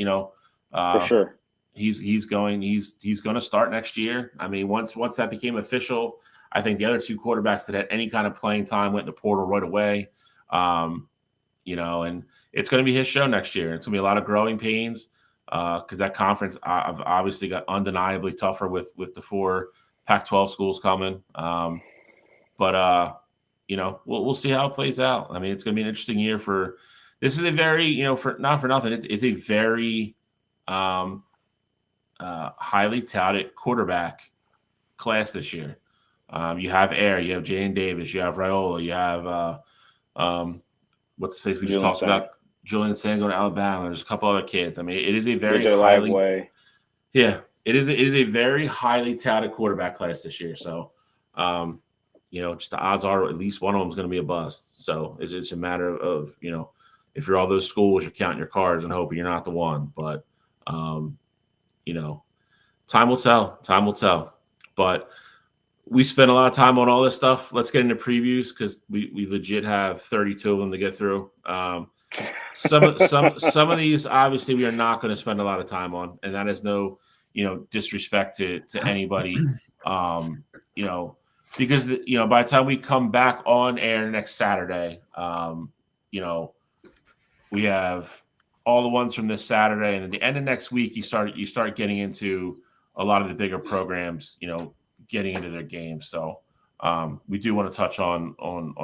D: for sure.
A: He's going to start next year. I mean, once that became official, I think the other 2 quarterbacks that had any kind of playing time went in the portal right away. And it's going to be his show next year. It's going to be a lot of growing pains because that conference I've obviously got undeniably tougher with the 4 Pac-12 schools coming. But we'll see how it plays out. I mean, it's going to be an interesting year this is a very, for not for nothing, it's a very highly touted quarterback class this year. You have Air, you have Jane Davis, you have Raiola, you have what's the face we just talked about? Julian Sand going to Alabama. There's a couple other kids. I mean, it is a very it is a very highly touted quarterback class this year. So, just the odds are at least one of them is going to be a bust. So it's a matter of if you're all those schools, you're counting your cards and hoping you're not the one. But time will tell. Time will tell. But we spent a lot of time on all this stuff. Let's get into previews because we legit have 32 of them to get through. Some of these obviously we are not going to spend a lot of time on, and that is no disrespect to anybody. Because by the time we come back on air next Saturday, we have all the ones from this Saturday, and at the end of next week, you start getting into a lot of the bigger programs, getting into their games. So we do want to touch on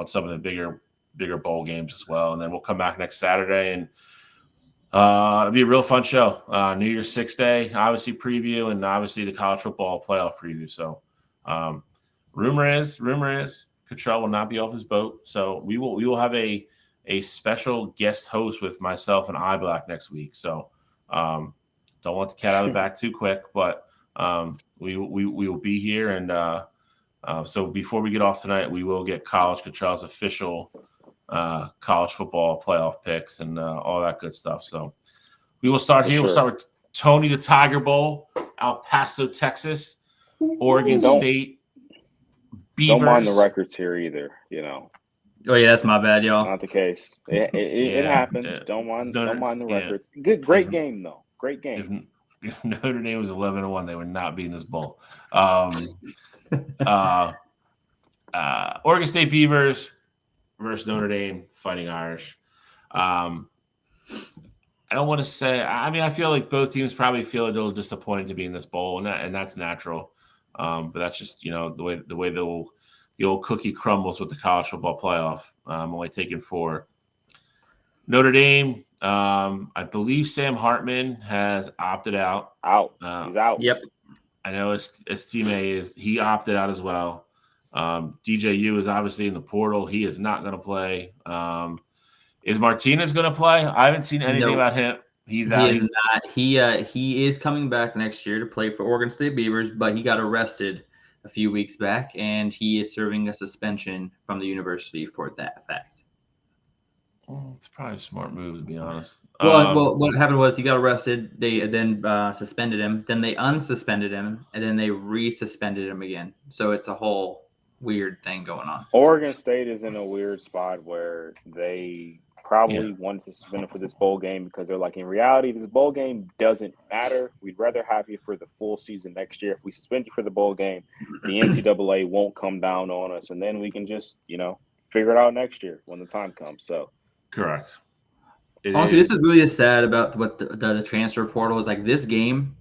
A: some of the bigger bowl games as well, and then we'll come back next Saturday, and it'll be a real fun show. New Year's 6 day, obviously preview, and obviously the college football playoff preview. So rumor is Cottrell will not be off his boat, so we will have a special guest host with myself and iBlack next week. So don't let the cat out of the bag too quick, but we will be here. And so before we get off tonight, we will get College Cottrell's official college football playoff picks and all that good stuff. So we will start here.
D: Sure.
A: We'll start with Tony the Tiger Bowl, El Paso, Texas, Oregon State, Beavers.
D: Don't mind the records here either,
C: Oh yeah, that's my bad, y'all.
D: Not the case. It happens.
A: Yeah.
D: Don't mind the records. Great game though. Great game.
A: If Notre Dame was 11-1, they would not be in this bowl. Oregon State Beavers versus Notre Dame Fighting Irish. I don't want to say. I mean, I feel like both teams probably feel a little disappointed to be in this bowl, and that's natural. But that's just the way the old cookie crumbles with the college football playoff. Only taking 4. Notre Dame. I believe Sam Hartman has opted out.
D: He's out.
C: Yep.
A: I know his teammate he opted out as well. DJU is obviously in the portal. He is not going to play. Is Martinez going to play? I haven't seen anything about him. He's out.
C: He is not. He is coming back next year to play for Oregon State Beavers, but he got arrested a few weeks back, and he is serving a suspension from the university for that fact.
A: It's probably a smart move, to be honest.
C: Well, what happened was he got arrested. They then suspended him. Then they unsuspended him, and then they resuspended him again. So it's a whole weird thing going on.
D: Oregon State is in a weird spot where they probably wanted to suspend him for this bowl game because they're like, in reality, this bowl game doesn't matter. We'd rather have you for the full season next year. If we suspend you for the bowl game, the NCAA won't come down on us, and then we can just, figure it out next year when the time comes. So,
A: correct.
C: Honestly, this is really sad about what the transfer portal is. Like, this game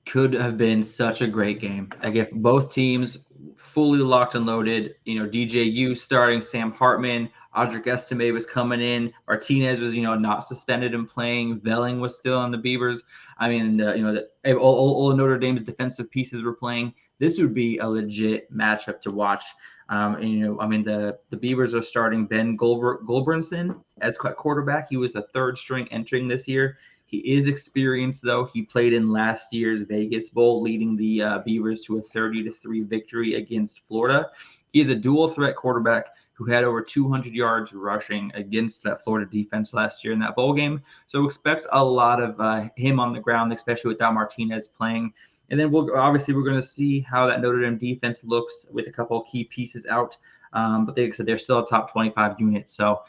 C: could have been such a great game. Like, if both teams fully locked and loaded, DJU starting, Sam Hartman, Audric Estime was coming in, Martinez was, not suspended and playing, Velling was still on the Beavers. I mean, all of Notre Dame's defensive pieces were playing. This would be a legit matchup to watch. The Beavers are starting Ben Goldbrinson as quarterback. He was the third string entering this year. He is experienced, though. He played in last year's Vegas Bowl, leading the Beavers to a 30-3 victory against Florida. He is a dual threat quarterback who had over 200 yards rushing against that Florida defense last year in that bowl game. So expect a lot of him on the ground, especially without Martinez playing. And then we're going to see how that Notre Dame defense looks with a couple of key pieces out. But they said they're still a top 25 unit. So,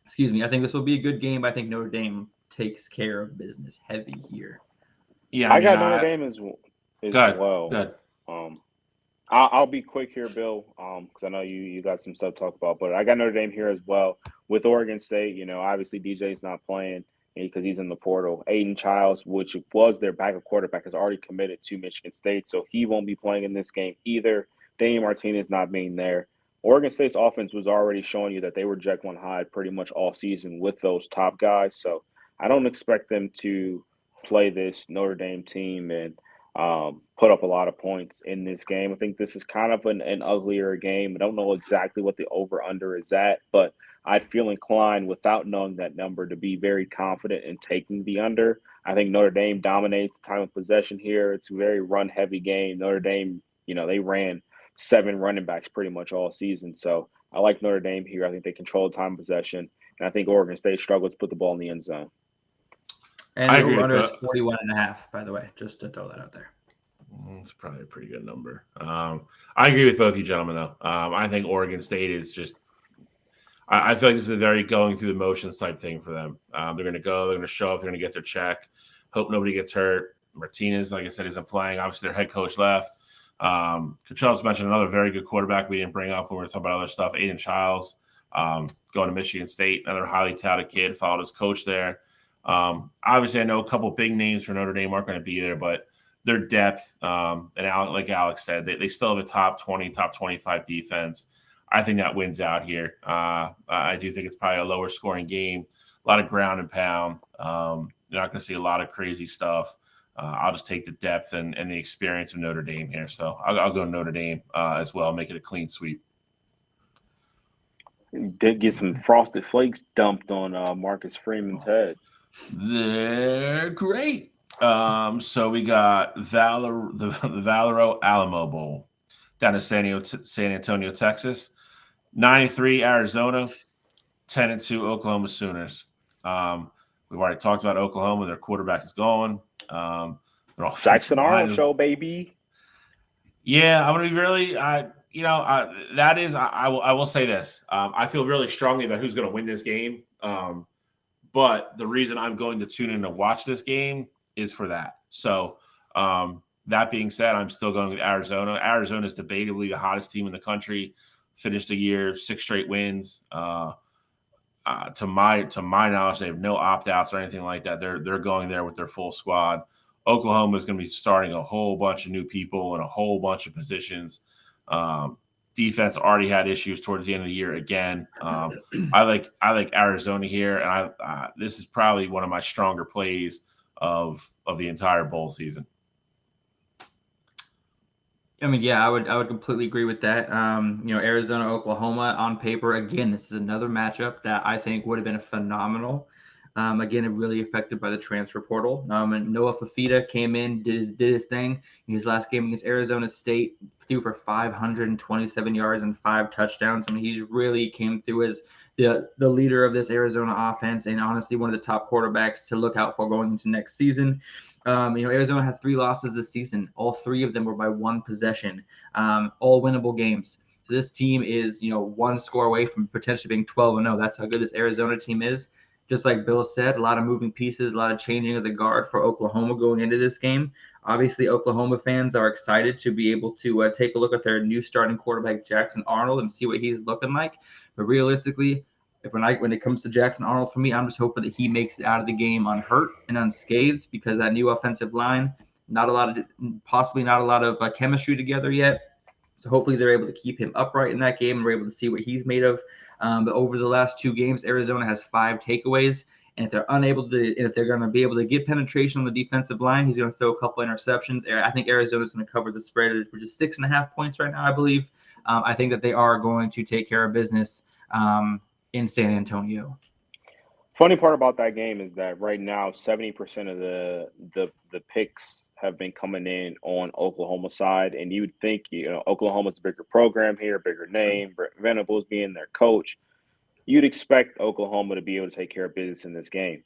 C: excuse me, I think this will be a good game. I think Notre Dame takes care of business heavy here.
D: Yeah, I got Notre Dame as well.
A: Good.
D: I'll be quick here, Bill, because I know you got some stuff to talk about. But I got Notre Dame here as well with Oregon State. Obviously DJ's not playing because he's in the portal. Aiden Childs, which was their backup quarterback, is already committed to Michigan State, so he won't be playing in this game either. Daniel Martinez not being there. Oregon State's offense was already showing you that they were Jekyll and Hyde pretty much all season with those top guys. So I don't expect them to play this Notre Dame team and put up a lot of points in this game. I think this is kind of an uglier game. I don't know exactly what the over-under is at, but I'd feel inclined, without knowing that number, to be very confident in taking the under. I think Notre Dame dominates the time of possession here. It's a very run-heavy game. Notre Dame, they ran 7 running backs pretty much all season. So I like Notre Dame here. I think they control the time of possession. And I think Oregon State struggles to put the ball in the end zone.
C: And the over-under is 41.5, by the way, just to throw that out there.
A: It's probably a pretty good number. I agree with both you gentlemen, though. I think Oregon State is just – I feel like this is a very going through the motions type thing for them. They're going to go. They're going to show up. They're going to get their check. Hope nobody gets hurt. Martinez, like I said, isn't playing. Obviously, their head coach left. Cachel's mentioned another very good quarterback we didn't bring up when we were talking about other stuff. Aiden Childs going to Michigan State, another highly touted kid, followed his coach there. Obviously, I know a couple big names for Notre Dame aren't going to be there, but their depth, and like Alex said, they still have a top 20, top 25 defense. I think that wins out here. I do think it's probably a lower scoring game, a lot of ground and pound. You're not going to see a lot of crazy stuff. I'll just take the depth and the experience of Notre Dame here. So I'll go Notre Dame as well, make it a clean sweep.
D: Did get some frosted flakes dumped on Marcus Freeman's head.
A: They're great. So we got the Valero Alamo Bowl down in San Antonio, Texas. 9-3 Arizona, 10-2 Oklahoma Sooners. We've already talked about Oklahoma. Their quarterback is gone. They're all
D: Jackson Arnold show, baby.
A: Yeah, I'm gonna be really. That is. I will say this. I feel really strongly about who's going to win this game. But the reason I'm going to tune in to watch this game is for that. So that being said, I'm still going with Arizona. Arizona is debatably the hottest team in the country. Finished the year 6 straight wins. To my knowledge, they have no opt-outs or anything like that. They're going there with their full squad. Oklahoma is going to be starting a whole bunch of new people in a whole bunch of positions. Defense already had issues towards the end of the year again. I like Arizona here, and this is probably one of my stronger plays of the entire bowl season.
C: I mean, yeah, I would completely agree with that. Arizona, Oklahoma on paper, again, this is another matchup that I think would have been phenomenal. Again, really affected by the transfer portal. And Noah Fafita came in, did his thing. In his last game against Arizona State, threw for 527 yards and 5 touchdowns. I mean, he's really came through as the leader of this Arizona offense, and honestly, one of the top quarterbacks to look out for going into next season. Arizona had 3 losses this season. All 3 of them were by 1 possession, all winnable games. This team is, one score away from potentially being 12-0. That's how good this Arizona team is. Just like Bill said, a lot of moving pieces, a lot of changing of the guard for Oklahoma going into this game. Obviously, Oklahoma fans are excited to be able to take a look at their new starting quarterback, Jackson Arnold, and see what he's looking like. But realistically, when it comes to Jackson Arnold, for me, I'm just hoping that he makes it out of the game unhurt and unscathed, because that new offensive line, possibly not a lot of chemistry together yet. So hopefully they're able to keep him upright in that game, and we're able to see what he's made of. But over the last 2 games, Arizona has 5 takeaways. And if they're if they're going to be able to get penetration on the defensive line, he's going to throw a couple interceptions. I think Arizona's going to cover the spread, which is 6.5 points right now, I believe. I think that they are going to take care of business in San Antonio.
D: Funny part about that game is that right now 70% of the picks have been coming in on Oklahoma's side, and you would think Oklahoma's a bigger program here, bigger name, Brent Venables being their coach. You'd expect Oklahoma to be able to take care of business in this game.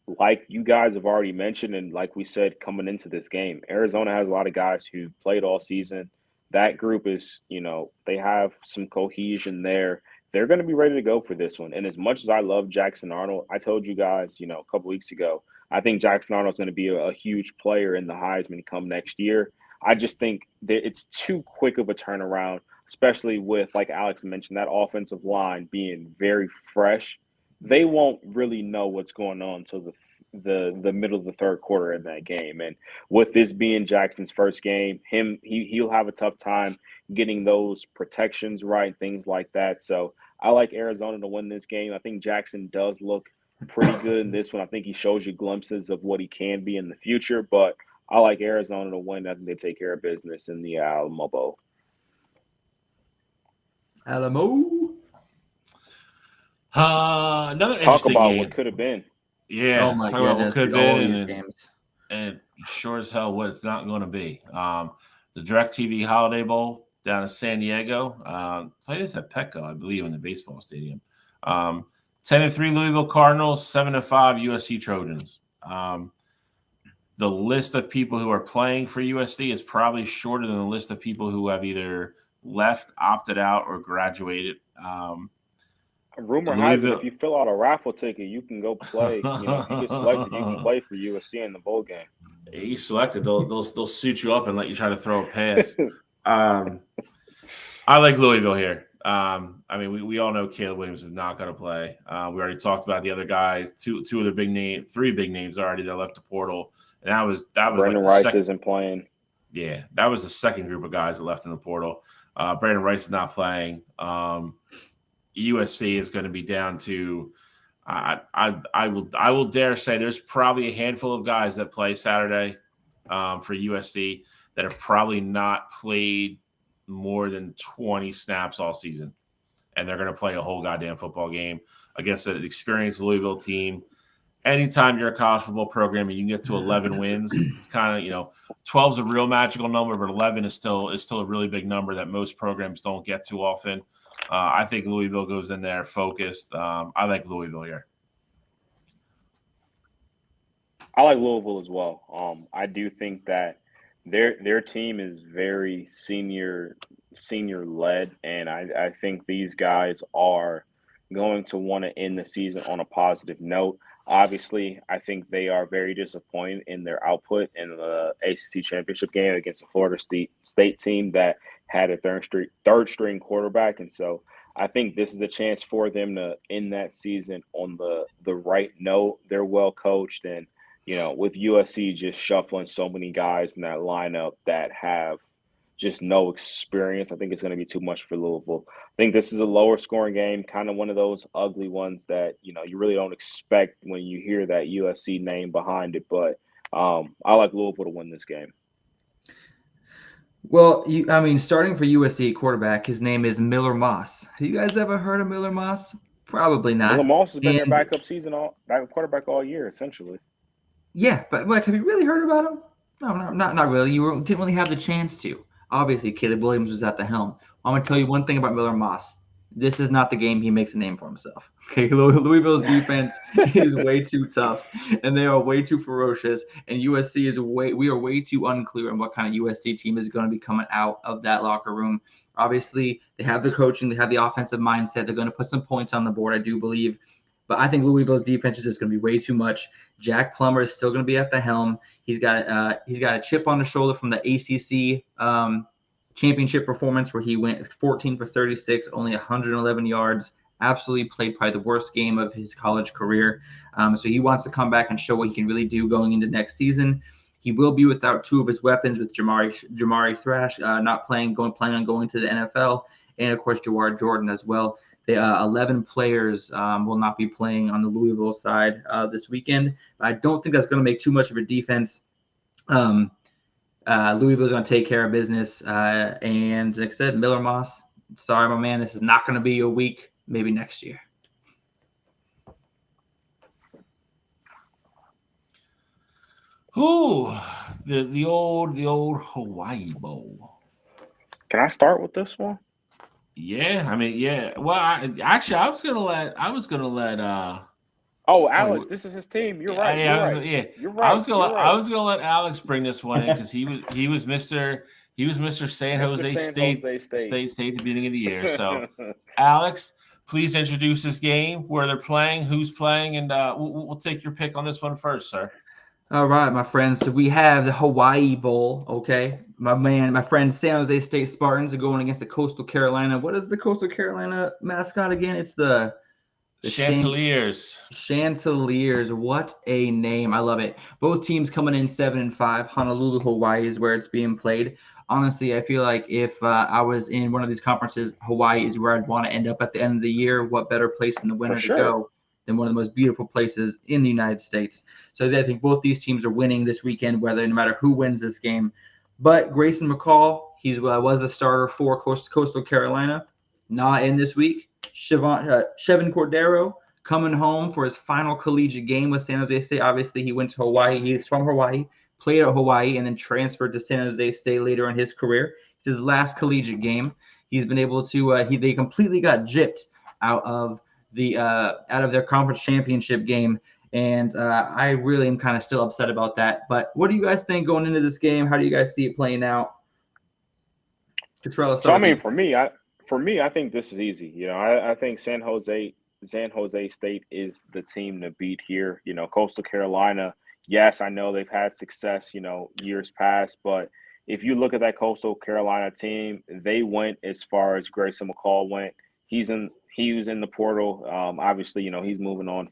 D: Like you guys have already mentioned, and like we said coming into this game, Arizona has a lot of guys who played all season. That group is, they have some cohesion there. They're going to be ready to go for this one. And as much as I love Jackson Arnold, I told you guys, a couple weeks ago, I think Jackson Arnold's going to be a huge player in the Heisman come next year. I just think that it's too quick of a turnaround, especially with, like Alex mentioned, that offensive line being very fresh. They won't really know what's going on until the middle of the third quarter in that game. And with this being Jackson's first game, he'll have a tough time getting those protections right, things like that. So I like Arizona to win this game. I think Jackson does look pretty good in this one. I think he shows you glimpses of what he can be in the future, but I like Arizona to win. I think they take care of business in the Alamo Bowl.
C: Alamo.
A: Another
D: Talk
A: interesting
D: about
A: game.
D: what could have been.
A: Yeah,
C: oh my
A: talk about what
C: goodness,
A: could have
C: all
A: been,
C: these games.
A: and sure as hell what it's not going to be. The DirecTV Holiday Bowl down in San Diego. Play this at Petco, I believe, in the baseball stadium. 10-3 Louisville Cardinals, 7-5 USC Trojans. The list of people who are playing for USC is probably shorter than the list of people who have either left, opted out, or graduated.
D: Rumor has it, if you fill out a raffle ticket, you can go play. If you get selected, you can play for USC in the bowl game.
A: You selected, they'll suit you up and let you try to throw a pass. I like Louisville here. We all know Caleb Williams is not going to play. We already talked about the other guys. Three big names already that left the portal, and that was
D: Brandon
A: like
D: Rice isn't playing.
A: Yeah, that was the second group of guys that left in the portal. Brandon Rice is not playing. USC is going to be down to. I will dare say there's probably a handful of guys that play Saturday for USC that have probably not played more than 20 snaps all season, and they're going to play a whole goddamn football game against an experienced Louisville team. Anytime you're a college football program and you can get to 11 wins, it's kind of 12 is a real magical number, but 11 is still a really big number that most programs don't get too often. I think Louisville goes in there focused. I like Louisville here.
D: I like Louisville as well. I do think that their team is very senior led, and I think these guys are going to want to end the season on a positive note. Obviously, I think they are very disappointed in their output in the ACC championship game against the Florida State team that had a third string quarterback. And so I think this is a chance for them to end that season on the right note. They're well coached, and with USC just shuffling so many guys in that lineup that have just no experience, I think it's going to be too much for Louisville. I think this is a lower scoring game, kind of one of those ugly ones that, you really don't expect when you hear that USC name behind it. But I like Louisville to win this game.
C: Well, starting for USC quarterback, his name is Miller Moss. Have you guys ever heard of Miller Moss? Probably not.
D: Miller Moss has been their backup quarterback all year, essentially.
C: Yeah, but have you really heard about him? No, not really. You didn't really have the chance to. Obviously, Caleb Williams was at the helm. I'm going to tell you one thing about Miller Moss. This is not the game he makes a name for himself. Okay, Louisville's defense is way too tough, and they are way too ferocious. And USC we are way too unclear on what kind of USC team is going to be coming out of that locker room. Obviously, they have the coaching, they have the offensive mindset. They're going to put some points on the board, I do believe. But I think Louisville's defense is just going to be way too much. Jack Plummer is still going to be at the helm. He's got a chip on his shoulder from the ACC championship performance where he went 14 for 36, only 111 yards. Absolutely played probably the worst game of his college career. So he wants to come back and show what he can really do going into next season. He will be without two of his weapons, with Jamari Thrash planning on going to the NFL, and of course Jawar Jordan as well. 11 players will not be playing on the Louisville side this weekend. I don't think that's going to make too much of a defense. Louisville's going to take care of business. And like I said, Miller Moss, sorry, my man, this is not going to be your week. Maybe next year.
A: Ooh, the old Hawaii Bowl.
D: Can I start with this one?
A: Yeah, I mean, yeah. Well, I was gonna let.
D: Oh, Alex, this is his team. You're right. You're right.
A: I was gonna let Alex bring this one in because he was Mr. San Jose State at the beginning of the year. So, Alex, please introduce this game, where they're playing, who's playing, and we'll take your pick on this one first, sir.
C: All right, my friends. So we have the Hawaii Bowl, okay? My friend San Jose State Spartans are going against the Coastal Carolina. What is the Coastal Carolina mascot again? It's the
A: Chanticleers.
C: Chanticleers. What a name. I love it. Both teams coming in 7-5. Honolulu, Hawaii is where it's being played. Honestly, I feel like if I was in one of these conferences, Hawaii is where I'd want to end up at the end of the year. What better place in the winter to go than one of the most beautiful places in the United States? So I think both these teams are winning this weekend, no matter who wins this game. But Grayson McCall, he was a starter for Coastal Carolina, not in this week. Chevin Cordero coming home for his final collegiate game with San Jose State. Obviously, he went to Hawaii. He's from Hawaii, played at Hawaii, and then transferred to San Jose State later in his career. It's his last collegiate game. He's been able to they completely got gypped out of their conference championship game. And I really am kind of still upset about that. But what do you guys think going into this game? How do you guys see it playing out?
D: So I mean, for me, I think this is easy. You know, I think San Jose State is the team to beat here. You know, Coastal Carolina, yes, I know they've had success, years past, but if you look at that Coastal Carolina team, they went as far as Grayson McCall went. He was in the portal. Obviously, he's moving on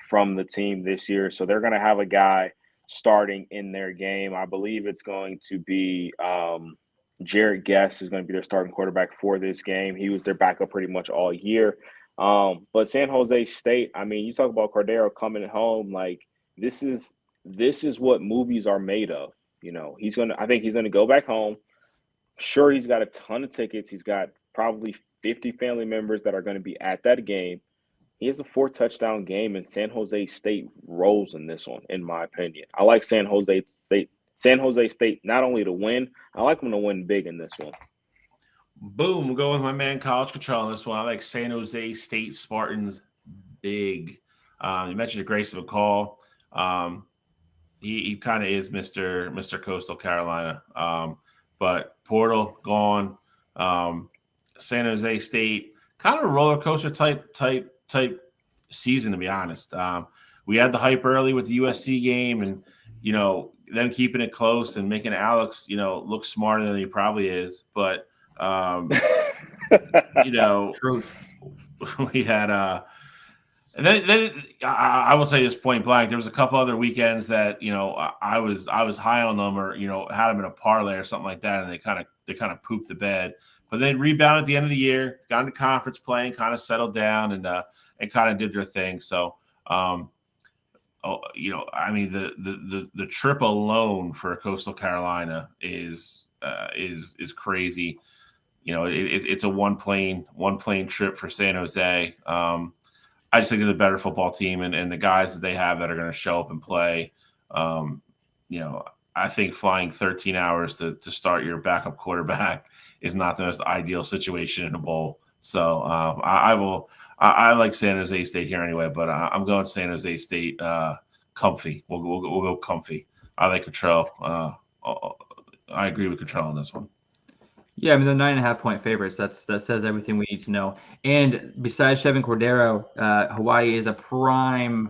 D: from the team this year. So they're going to have a guy starting in their game. I believe it's going to be Jared Guess is going to be their starting quarterback for this game. He was their backup pretty much all year. But San Jose State, I mean, you talk about Cordero coming home, like this is what movies are made of. I think he's going to go back home. Sure, he's got a ton of tickets. He's got probably 50 family members that are going to be at that game. He has a 4-touchdown game, and San Jose State rolls in this one, in my opinion. I like San Jose State not only to win, I like them to win big in this one.
A: Boom, we'll go with my man College Control on this one. I like San Jose State Spartans big. You mentioned Grayson McCall. He kind of is Mr. Coastal Carolina. But Portal gone. San Jose State, kind of a roller coaster type season, to be honest. We had the hype early with the USC game, and them keeping it close and making Alex look smarter than he probably is. But
C: Truth.
A: We had and then I will say this point blank, there was a couple other weekends that I was high on them, or had them in a parlay or something like that, and they kind of pooped the bed. But they rebounded at the end of the year, got into conference playing, kind of settled down, and kind of did their thing. So, I mean, the trip alone for Coastal Carolina is crazy. It's a one plane trip for San Jose. I just think they're the better football team, and the guys that they have that are going to show up and play. I think flying 13 hours to start your backup quarterback is not the most ideal situation in a bowl. So I like San Jose State here anyway, but I'm going San Jose State comfy. We'll go comfy. I like Cottrell. I agree with Cottrell on this one.
C: Yeah, I mean, they're 9.5-point favorites. That says everything we need to know. And besides Chevin Cordero, Hawaii is a prime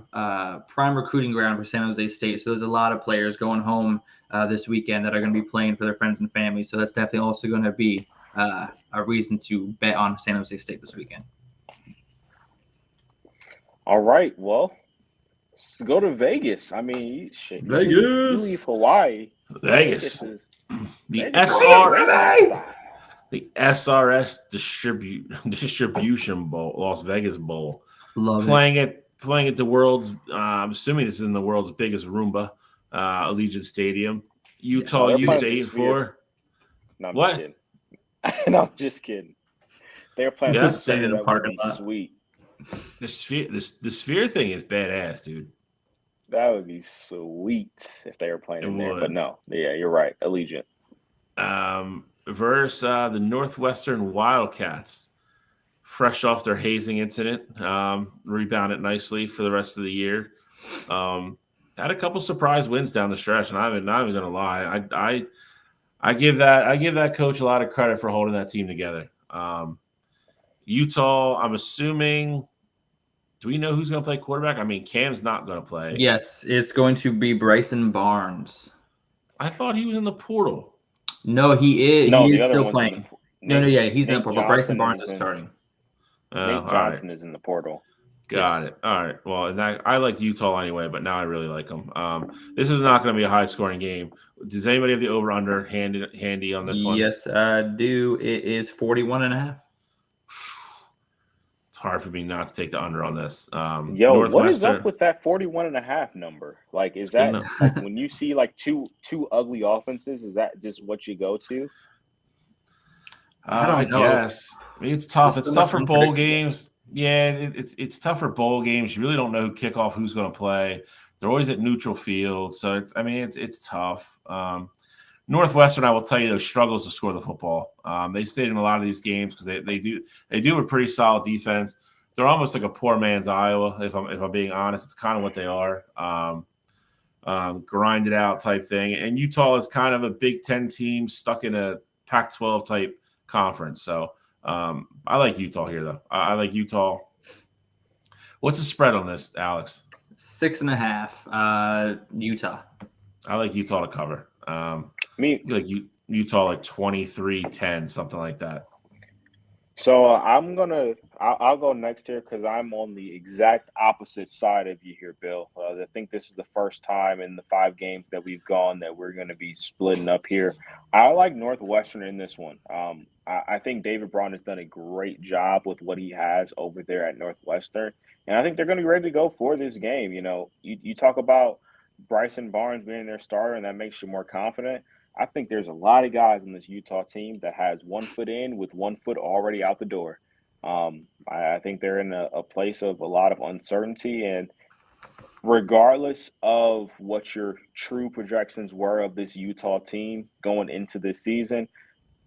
C: recruiting ground for San Jose State. So there's a lot of players going home this weekend that are going to be playing for their friends and family. So that's definitely also going to be a reason to bet on San Jose State this weekend.
D: All right, well, let's go to Vegas. I mean, shit,
C: Vegas.
D: You leave Hawaii.
A: Vegas.
D: Is
A: The
D: Vegas
A: the SRS distribution bowl, Las Vegas Bowl.
C: Playing
A: it at the world's. I'm assuming this is in the world's biggest Roomba, Allegiant Stadium. Utah,
D: yes.
A: 8-4.
D: No, I'm
A: What?
D: just kidding. No, I'm just kidding. They're playing
A: Yeah,
D: the Sphere. That would be sweet.
A: The Sphere thing is badass, dude.
D: That would be sweet if they were playing in there. But no, yeah, you're right. Allegiant.
A: Versus the Northwestern Wildcats, fresh off their hazing incident, rebounded nicely for the rest of the year. Had a couple surprise wins down the stretch, and I'm not even gonna lie. I give that coach a lot of credit for holding that team together. Utah, I'm assuming. Do we know who's going to play quarterback? I mean, Cam's not going to play.
C: Yes, it's going to be Bryson Barnes.
A: I thought he was in the portal.
C: No, he is.
D: No,
C: he
D: the
C: is
D: other
C: still playing. Yeah, he's in the portal. But Bryson Barnes is starting.
D: Nate Johnson is in the portal.
A: Got it. All right. Well, I liked Utah anyway, but now I really like them. This is not going to be a high-scoring game. Does anybody have the over/under handy on this one?
C: Yes, I do. It is 41.5.
A: It's hard for me not to take the under on this.
D: What is up with that 41.5 number? Like, is that like when you see like two ugly offenses? Is that just what you go to?
A: I guess. I mean, it's tough. It's tough for bowl games. Yeah, it's tough for bowl games. You really don't know who's going to play. They're always at neutral field, so it's tough. Northwestern, I will tell you, though, struggles to score the football. They stayed in a lot of these games because they do a pretty solid defense. They're almost like a poor man's Iowa, if I'm being honest. It's kind of what they are, grinded out type thing. And Utah is kind of a Big Ten team stuck in a Pac-12 type conference. So I like Utah here, though. I like Utah. What's the spread on this, Alex?
C: 6.5. Utah.
A: I like Utah to cover. Utah like 23-10, something like that.
D: So I'll go next here because I'm on the exact opposite side of you here, Bill. I think this is the first time in the 5 games that we've gone that we're going to be splitting up here. I like Northwestern in this one. I think David Braun has done a great job with what he has over there at Northwestern, and I think they're going to be ready to go for this game. You know, you talk about Bryson Barnes being their starter, and that makes you more confident. I think there's a lot of guys in this Utah team that has 1 foot in with 1 foot already out the door. I think they're in a place of a lot of uncertainty, and regardless of what your true projections were of this Utah team going into this season,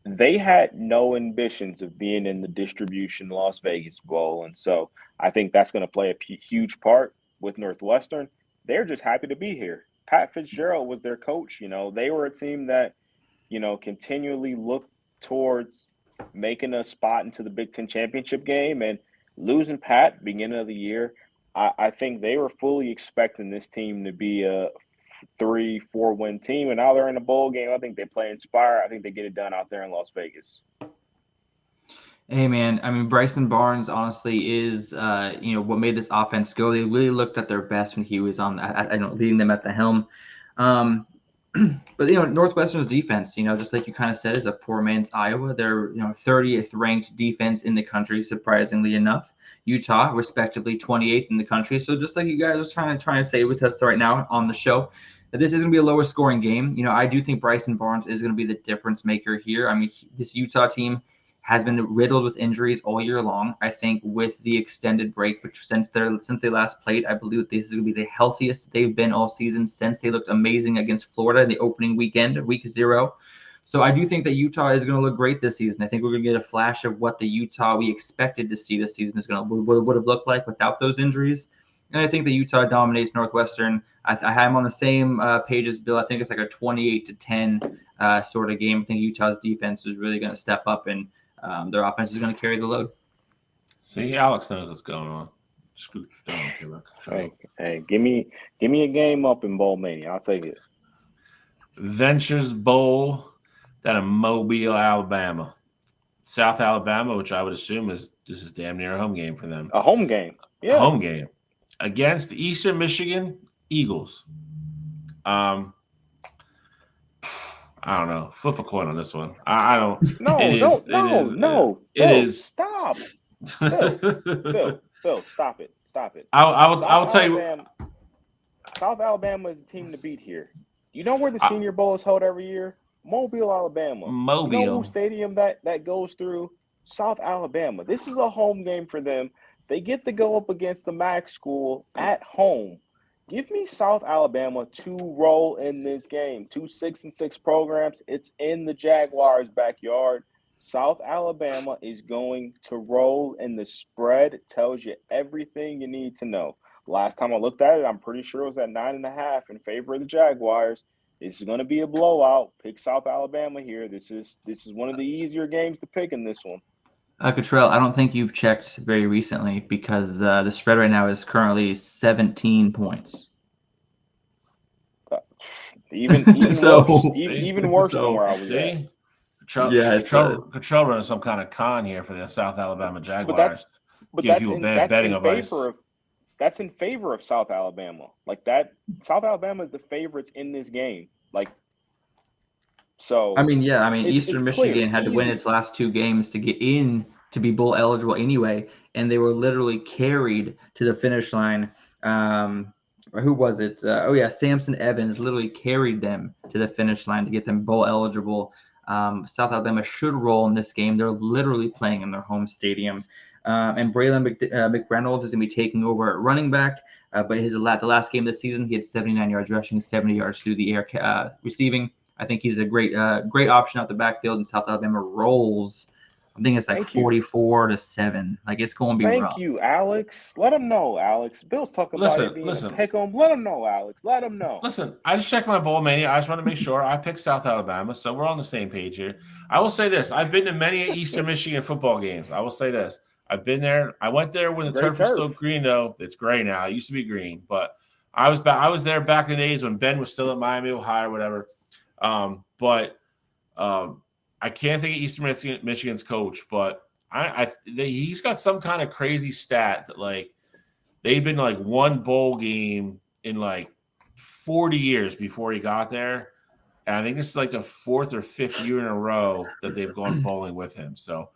D: they had no ambitions of being in the distribution Las Vegas Bowl. And so I think that's going to play a huge part with Northwestern. They're just happy to be here. Pat Fitzgerald was their coach. You know, they were a team that, continually looked towards making a spot into the Big Ten championship game, and losing Pat beginning of the year. I think they were fully expecting this team to be a 3-4 win team, and now they're in a bowl game. I think they play inspire. I think they get it done out there in Las Vegas.
C: Hey, man, I mean, Bryson Barnes honestly is, what made this offense go. They really looked at their best when he was leading them at the helm. But, Northwestern's defense, just like you kind of said, is a poor man's Iowa. They're, 30th ranked defense in the country, surprisingly enough. Utah, respectively, 28th in the country. So just like you guys are trying to say with us right now on the show, that this is going to be a lower scoring game. I do think Bryson Barnes is going to be the difference maker here. I mean, this Utah team has been riddled with injuries all year long. I think with the extended break, which since they last played, I believe this is going to be the healthiest they've been all season since they looked amazing against Florida in the opening weekend, week 0. So I do think that Utah is going to look great this season. I think we're going to get a flash of what the Utah we expected to see this season is going to would have looked like without those injuries. And I think that Utah dominates Northwestern. I have them on the same page as Bill. I think it's like a 28-10 sort of game. I think Utah's defense is really going to step up, and their offense is going to carry the load.
A: See, Alex knows what's going on.
D: Hey, give me a game up in Bowl Mania. I'll take it.
A: Ventures Bowl down in Mobile, Alabama. South Alabama, which I would assume this is damn near a home game for them.
D: A home game. Yeah.
A: A home game against Eastern Michigan Eagles. I don't know. Flip a coin on this one. I don't.
D: No.
A: It is.
D: Stop. Phil, stop it.
A: I will tell you.
D: South Alabama is the team to beat here. You know where the Senior Bowl is held every year? Mobile, Alabama.
A: Mobile.
D: You know whose stadium that goes through? South Alabama. This is a home game for them. They get to go up against the MAC school at home. Give me South Alabama to roll in this game. 2 6-6 programs. It's in the Jaguars' backyard. South Alabama is going to roll, and the spread tells you everything you need to know. Last time I looked at it, I'm pretty sure it was at 9.5 in favor of the Jaguars. This is going to be a blowout. Pick South Alabama here. This is one of the easier games to pick in this one.
C: Cottrell, I don't think you've checked very recently because the spread right now is currently 17 points.
D: Even worse than where I was at.
A: Cottrell running some kind of con here for the South Alabama Jaguars.
D: But that's in favor of South Alabama. Like that, South Alabama is the favorites in this game. Like, so.
C: Eastern Michigan had to win its last 2 games to get in to be bowl eligible anyway, and they were literally carried to the finish line. Who was it? Samson Evans literally carried them to the finish line to get them bowl eligible. South Alabama should roll in this game. They're literally playing in their home stadium. And Braylon McReynolds is going to be taking over at running back. But the last game of the season, he had 79 yards rushing, 70 yards through the air receiving. I think he's a great option out the backfield, and South Alabama rolls. I think it's like 44-7. Like, it's going to be rough.
D: Thank you, Alex. Let him know, Alex. Bill's talking about it being a pick 'em. Let him know, Alex. Let him know.
A: Listen, I just checked my Bowl Mania. I just want to make sure I picked South Alabama, so we're on the same page here. I will say this. I've been to many Eastern Michigan football games. I will say this. I've been there. I went there when the turf was still green, though. It's gray now. It used to be green, but I was there back in the days when Ben was still at Miami, Ohio, or whatever. I can't think of Eastern Michigan's coach, but he's got some kind of crazy stat that like they've been like one bowl game in like 40 years before he got there, and I think this is like the 4th or 5th year in a row that they've gone bowling with him. So.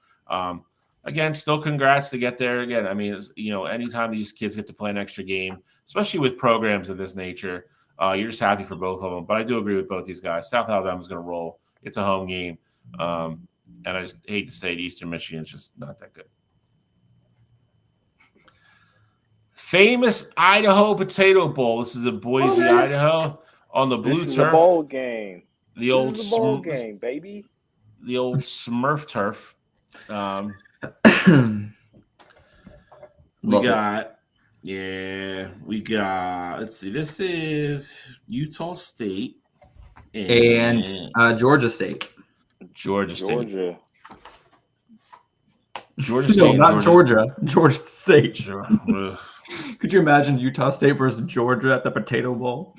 A: Again, still congrats to get there. Again, I mean, anytime these kids get to play an extra game, especially with programs of this nature, you're just happy for both of them. But I do agree with both these guys. South Alabama's going to roll. It's a home game. And I just hate to say it, Eastern Michigan's just not that good. Famous Idaho Potato Bowl. This is in Boise, Idaho, on the blue turf.
D: This is a bowl game.
A: The old
D: bowl game, baby.
A: The old Smurf turf. We got, let's see, this is Utah State
C: and Georgia State.
A: Georgia State.
C: No, not Georgia. Georgia State. Could you imagine Utah State versus Georgia at the Potato Bowl?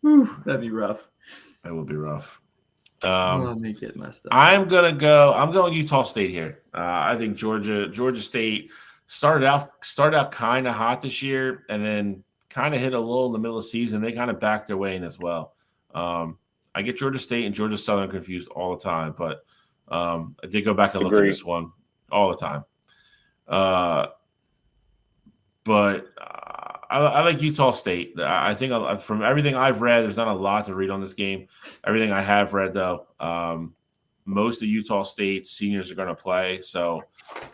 C: Whew, that'd be rough.
A: That would be rough.
C: Let me get messed up.
A: I'm going Utah State here. I think Georgia State started out kind of hot this year, and then kind of hit a lull in the middle of the season. They kind of backed their way in as well. I get Georgia State and Georgia Southern confused all the time, but I did go back and look at this one all the time. But I like Utah State. I think from everything I've read, there's not a lot to read on this game. Everything I have read, though, most of Utah State's seniors are going to play. So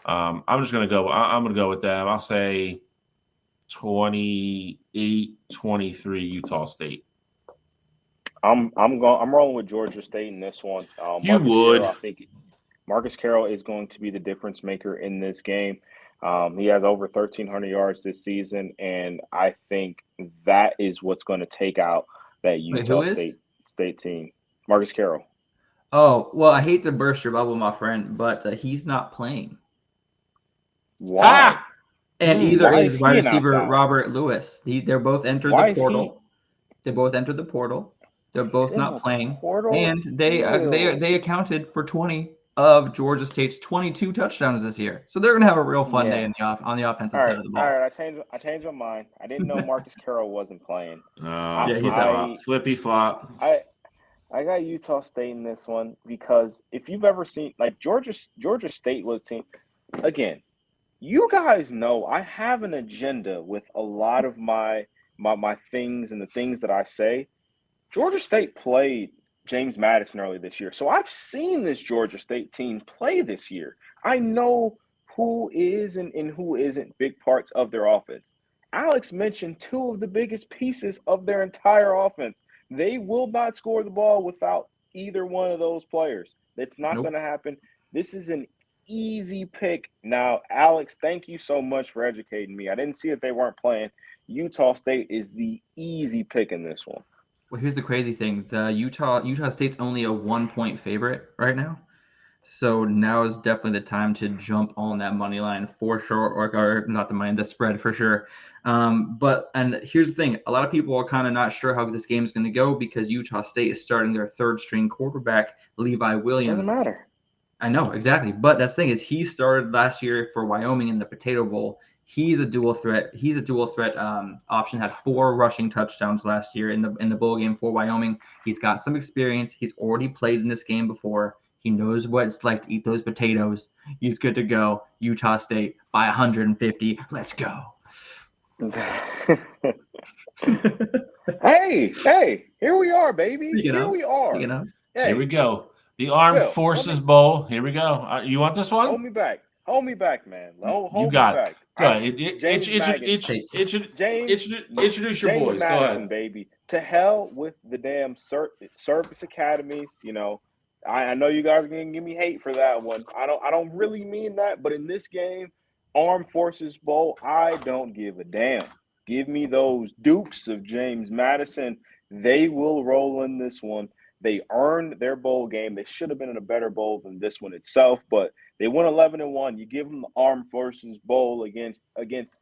A: I'm just going to go. I'm going to go with them. I'll say 28-23 Utah State.
D: I'm rolling with Georgia State in this one.
A: You would.
D: I think Marcus Carroll is going to be the difference maker in this game. He has over 1,300 yards this season, and I think that is what's going to take out that
C: Wait, who
D: Utah
C: is?
D: State team. Marcus Carroll.
C: Oh, well, I hate to burst your bubble, my friend, but he's not playing.
D: Why?
A: Ah!
C: And either
D: Why
C: is
D: is
C: wide
D: he an
C: receiver
D: opt-out?
C: Robert Lewis. They're both entered
D: Why
C: the
D: is he?
C: portal. They both entered the portal. They're both
D: in
C: not
D: the
C: playing.
D: portal?
C: And they accounted for 20 of Georgia State's 22 touchdowns this year. So they're going to have a real fun day on the offensive
D: All
C: side
D: right,
C: of the
D: all
C: ball.
D: right. I changed my mind. I didn't know Marcus Carroll wasn't playing.
A: Oh,
C: Yeah, he's
A: flip
C: out.
A: flop. Flippy flop.
D: I got Utah State in this one because if you've ever seen like Georgia State was a team again. You guys know I have an agenda with a lot of my things and the things that I say. Georgia State played James Madison early this year. So I've seen this Georgia State team play this year. I know who is and who isn't big parts of their offense. Alex mentioned two of the biggest pieces of their entire offense. They will not score the ball without either one of those players. That's not going to happen. This is an easy pick. Now, Alex, thank you so much for educating me. I didn't see that they weren't playing. Utah State is the easy pick in this one.
C: Well, here's the crazy thing. The Utah State's only a 1-point favorite right now. So now is definitely the time to jump on that money line for sure, or not the spread for sure. And here's the thing. A lot of people are kind of not sure how this game is going to go because Utah State is starting their third string quarterback, Levi Williams.
D: Doesn't matter.
C: I know, exactly. But that's the thing is he started last year for Wyoming in the Potato Bowl. He's a dual threat. He's a dual threat option. Had 4 rushing touchdowns last year in the bowl game for Wyoming. He's got some experience. He's already played in this game before. He knows what it's like to eat those potatoes. He's good to go. Utah State by 150. Let's go.
D: hey, here we are, baby. Here we are.
A: Hey, here we go. The Armed Forces Bowl. Here we go. You want this one?
D: Hold me back, man.
A: You got it. Go ahead. Introduce your boys.
D: Madison,
A: go ahead,
D: baby. To hell with the damn service academies. You know, I know you guys are gonna give me hate for that one. I don't really mean that, but in this game, Armed Forces Bowl, I don't give a damn. Give me those Dukes of James Madison. They will roll in this one. They earned their bowl game. They should have been in a better bowl than this one itself, but they won 11-1. You give them the Armed Forces Bowl against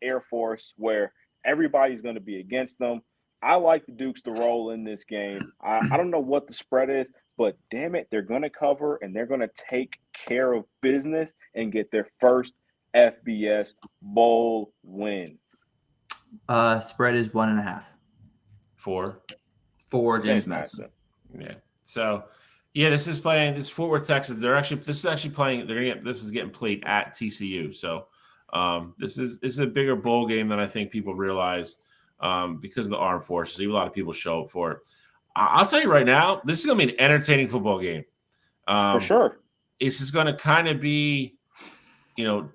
D: Air Force, where everybody's going to be against them. I like the Dukes to roll in this game. I don't know what the spread is, but damn it, they're going to cover and they're going to take care of business and get their first FBS bowl win.
C: Spread is 1.5. For James Madison.
A: Yeah. So, this is Fort Worth, Texas. This is getting played at TCU. So, this is a bigger bowl game than I think people realize because of the Armed Forces. A lot of people show up for it. I'll tell you right now, this is going to be an entertaining football game.
D: For sure.
A: This is going to kind of be, don't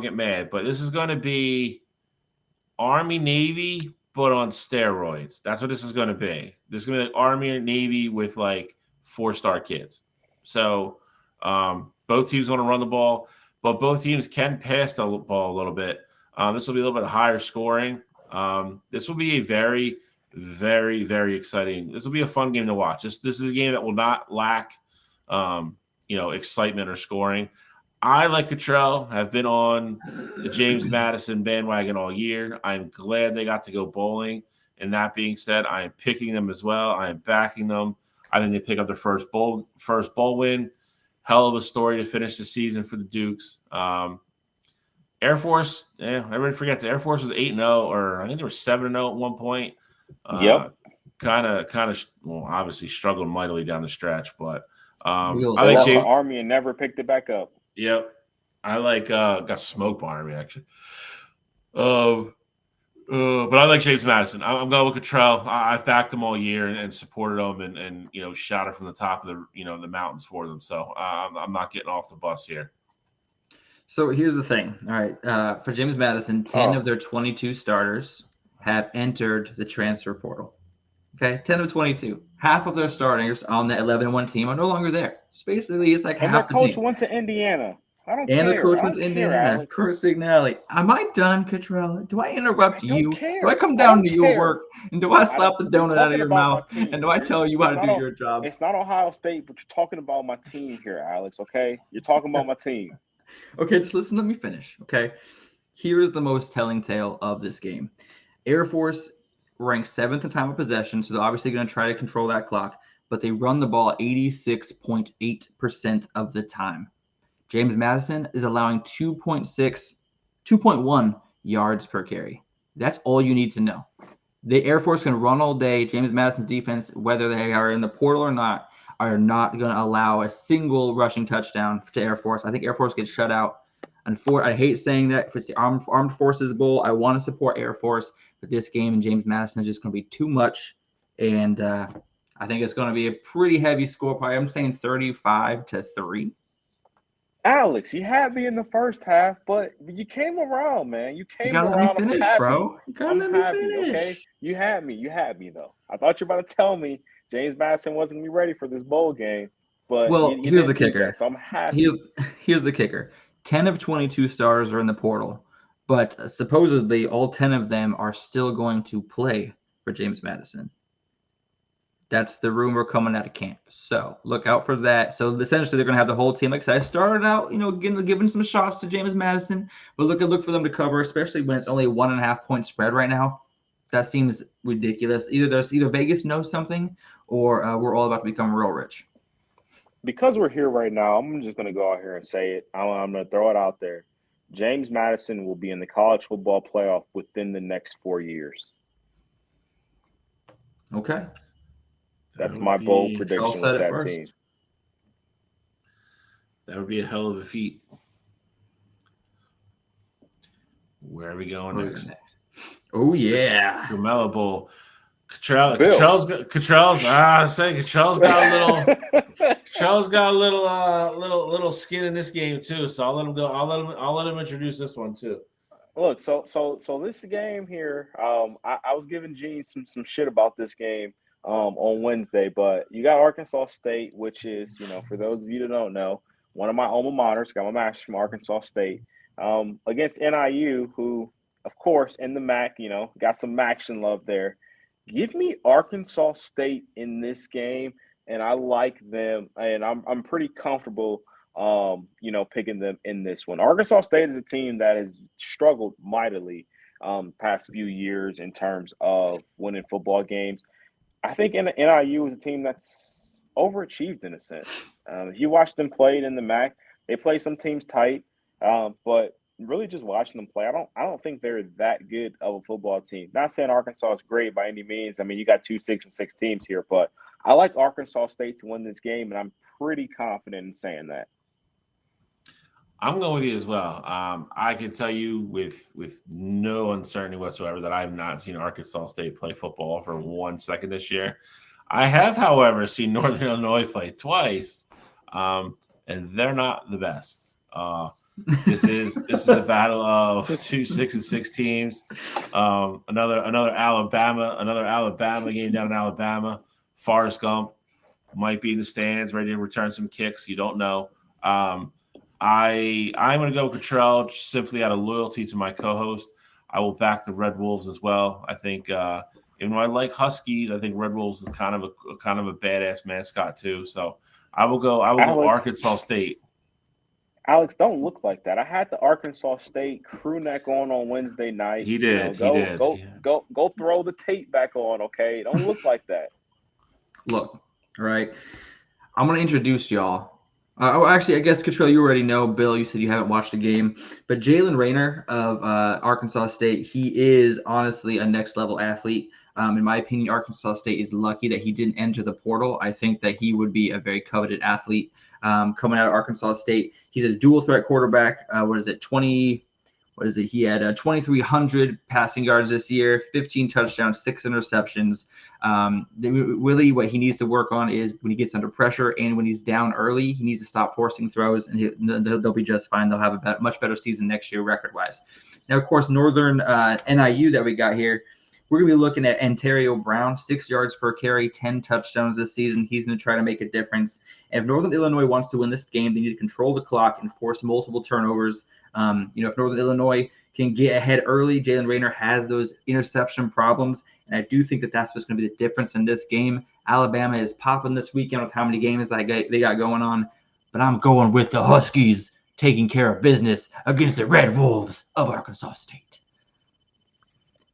A: get mad, but this is going to be Army Navy, but on steroids. That's what this is going to be. This is going to be like Army or Navy with like 4-star kids. So both teams want to run the ball, but both teams can pass the ball a little bit. This will be a little bit higher scoring. This will be a very, very, very exciting. This will be a fun game to watch. This is a game that will not lack, excitement or scoring. I, like Cottrell, have been on the James Madison bandwagon all year. I'm glad they got to go bowling. And that being said, I am picking them as well. I am backing them. I think they pick up their first bowl win. Hell of a story to finish the season for the Dukes. Air Force, everybody forgets Air Force was 8-0, or I think they were 7-0 at one point.
D: Yep.
A: Kind of, obviously struggled mightily down the stretch, but
D: I think the Army and never picked it back up.
A: Yep. I got smoked by Army actually. But I like James Madison. I'm going with Cottrell. I've backed them all year and supported them and shouted from the top of the mountains for them. So I'm not getting off the bus here.
C: So here's the thing. All right. For James Madison, 10 of their 22 starters have entered the transfer portal. Okay, 10 of 22. Half of their starters on the 11-1 team are no longer there. So basically, it's like
D: and
C: half
D: their
C: the
D: coach
C: team.
D: went to Indiana. I don't
C: And the
D: care.
C: coach
D: I
C: went to
D: don't care,
C: Indiana.
D: Alex.
C: Kurt Signali. Am I done, Cottrell? Do I interrupt
D: I don't
C: you?
D: care.
C: Do I come
D: I
C: down
D: don't
C: to your
D: care.
C: work? And do I
D: I
C: slap
D: don't.
C: the
D: You're
C: donut out of
D: talking
C: your
D: about my
C: mouth?
D: team.
C: And do I tell you how to do your job?
D: It's not Ohio State, but you're talking about my team here, Alex. Okay, you're talking about my team.
C: Okay, just listen. Let me finish. Okay, here's the most telling tale of this game. Air Force ranks 7th in time of possession, so they're obviously going to try to control that clock. But they run the ball 86.8% of the time. James Madison is allowing 2.1 yards per carry. That's all you need to know. The Air Force can run all day. James Madison's defense, whether they are in the portal or not, are not going to allow a single rushing touchdown to Air Force. I think Air Force gets shut out. I hate saying that. If it's the Armed Forces Bowl, I want to support Air Force. But this game and James Madison is just going to be too much. And I think it's going to be a pretty heavy score. Probably, I'm saying 35-3.
D: Alex, you had me in the first half, but you came around, man. You came
C: gotta
D: around.
C: let me finish,
D: I'm happy.
C: bro. You gotta let me finish.
D: Okay? You had me. You had me, though. I thought you were about to tell me James Madison wasn't going to be ready for this bowl game. But
C: Well,
D: you
C: here's the
D: didn't do
C: kicker.
D: that, so I'm happy.
C: Here's the kicker. 10 of 22 stars are in the portal, but supposedly all 10 of them are still going to play for James Madison. That's the rumor coming out of camp. So look out for that. So essentially, they're going to have the whole team. Like I said, I started out, giving some shots to James Madison, but look for them to cover, especially when it's only a 1.5 point spread right now. That seems ridiculous. Either Vegas knows something, or we're all about to become real rich.
D: Because we're here right now, I'm just going to go out here and say it. I'm going to throw it out there. James Madison will be in the college football playoff within the next 4 years.
C: Okay.
D: That's my bold prediction with that
C: first.
D: team.
A: That would be a hell of a feat. Where are we going next?
C: Oh yeah,
A: the Mellow Bowl. Cottrell's got a little skin in this game too. So I'll let him go. I'll let him introduce this one too.
D: Look, so this game here, I was giving Gene some shit about this game on Wednesday, but you got Arkansas State, which is, for those of you that don't know, one of my alma maters. Got my master's from Arkansas State against NIU, who, of course, in the MAC, got some action love there. Give me Arkansas State in this game, and I like them, and I'm pretty comfortable, picking them in this one. Arkansas State is a team that has struggled mightily past few years in terms of winning football games. I think NIU is a team that's overachieved in a sense. If you watch them play in the MAC, they play some teams tight, but really just watching them play, I don't think they're that good of a football team. Not saying Arkansas is great by any means. I mean, you got 2 6-6 teams here, but I like Arkansas State to win this game, and I'm pretty confident in saying that.
A: I'm going with you as well. I can tell you with no uncertainty whatsoever that I have not seen Arkansas State play football for 1 second this year. I have, however, seen Northern Illinois play twice, and they're not the best. This is a battle of 2 6-6 teams. Another Alabama game down in Alabama. Forrest Gump might be in the stands, ready to return some kicks. You don't know. I'm going to go with Cottrell just simply out of loyalty to my co-host. I will back the Red Wolves as well. I think even though I like Huskies, I think Red Wolves is kind of a badass mascot too. So I will go Arkansas State.
D: Alex, don't look like that. I had the Arkansas State crew neck on Wednesday night.
A: He did.
D: Go throw the tape back on, okay? Don't look like that.
C: Look, all right. I'm going to introduce y'all. Actually, I guess, Cottrell, you already know. Bill, you said you haven't watched the game. But Jalen Rayner of Arkansas State, he is honestly a next-level athlete. In my opinion, Arkansas State is lucky that he didn't enter the portal. I think that he would be a very coveted athlete coming out of Arkansas State. He's a dual-threat quarterback. He had 2,300 passing yards this year, 15 touchdowns, 6 interceptions. Really, what he needs to work on is when he gets under pressure and when he's down early, he needs to stop forcing throws, and they'll be just fine. They'll have a much better season next year record-wise. Now, of course, Northern NIU that we got here, we're going to be looking at Ontario Brown, 6 yards per carry, 10 touchdowns this season. He's going to try to make a difference. And if Northern Illinois wants to win this game, they need to control the clock and force multiple turnovers. If Northern Illinois can get ahead early, Jalen Rayner has those interception problems. And I do think that that's what's going to be the difference in this game. Alabama is popping this weekend with how many games they got going on. But I'm going with the Huskies taking care of business against the Red Wolves of Arkansas State.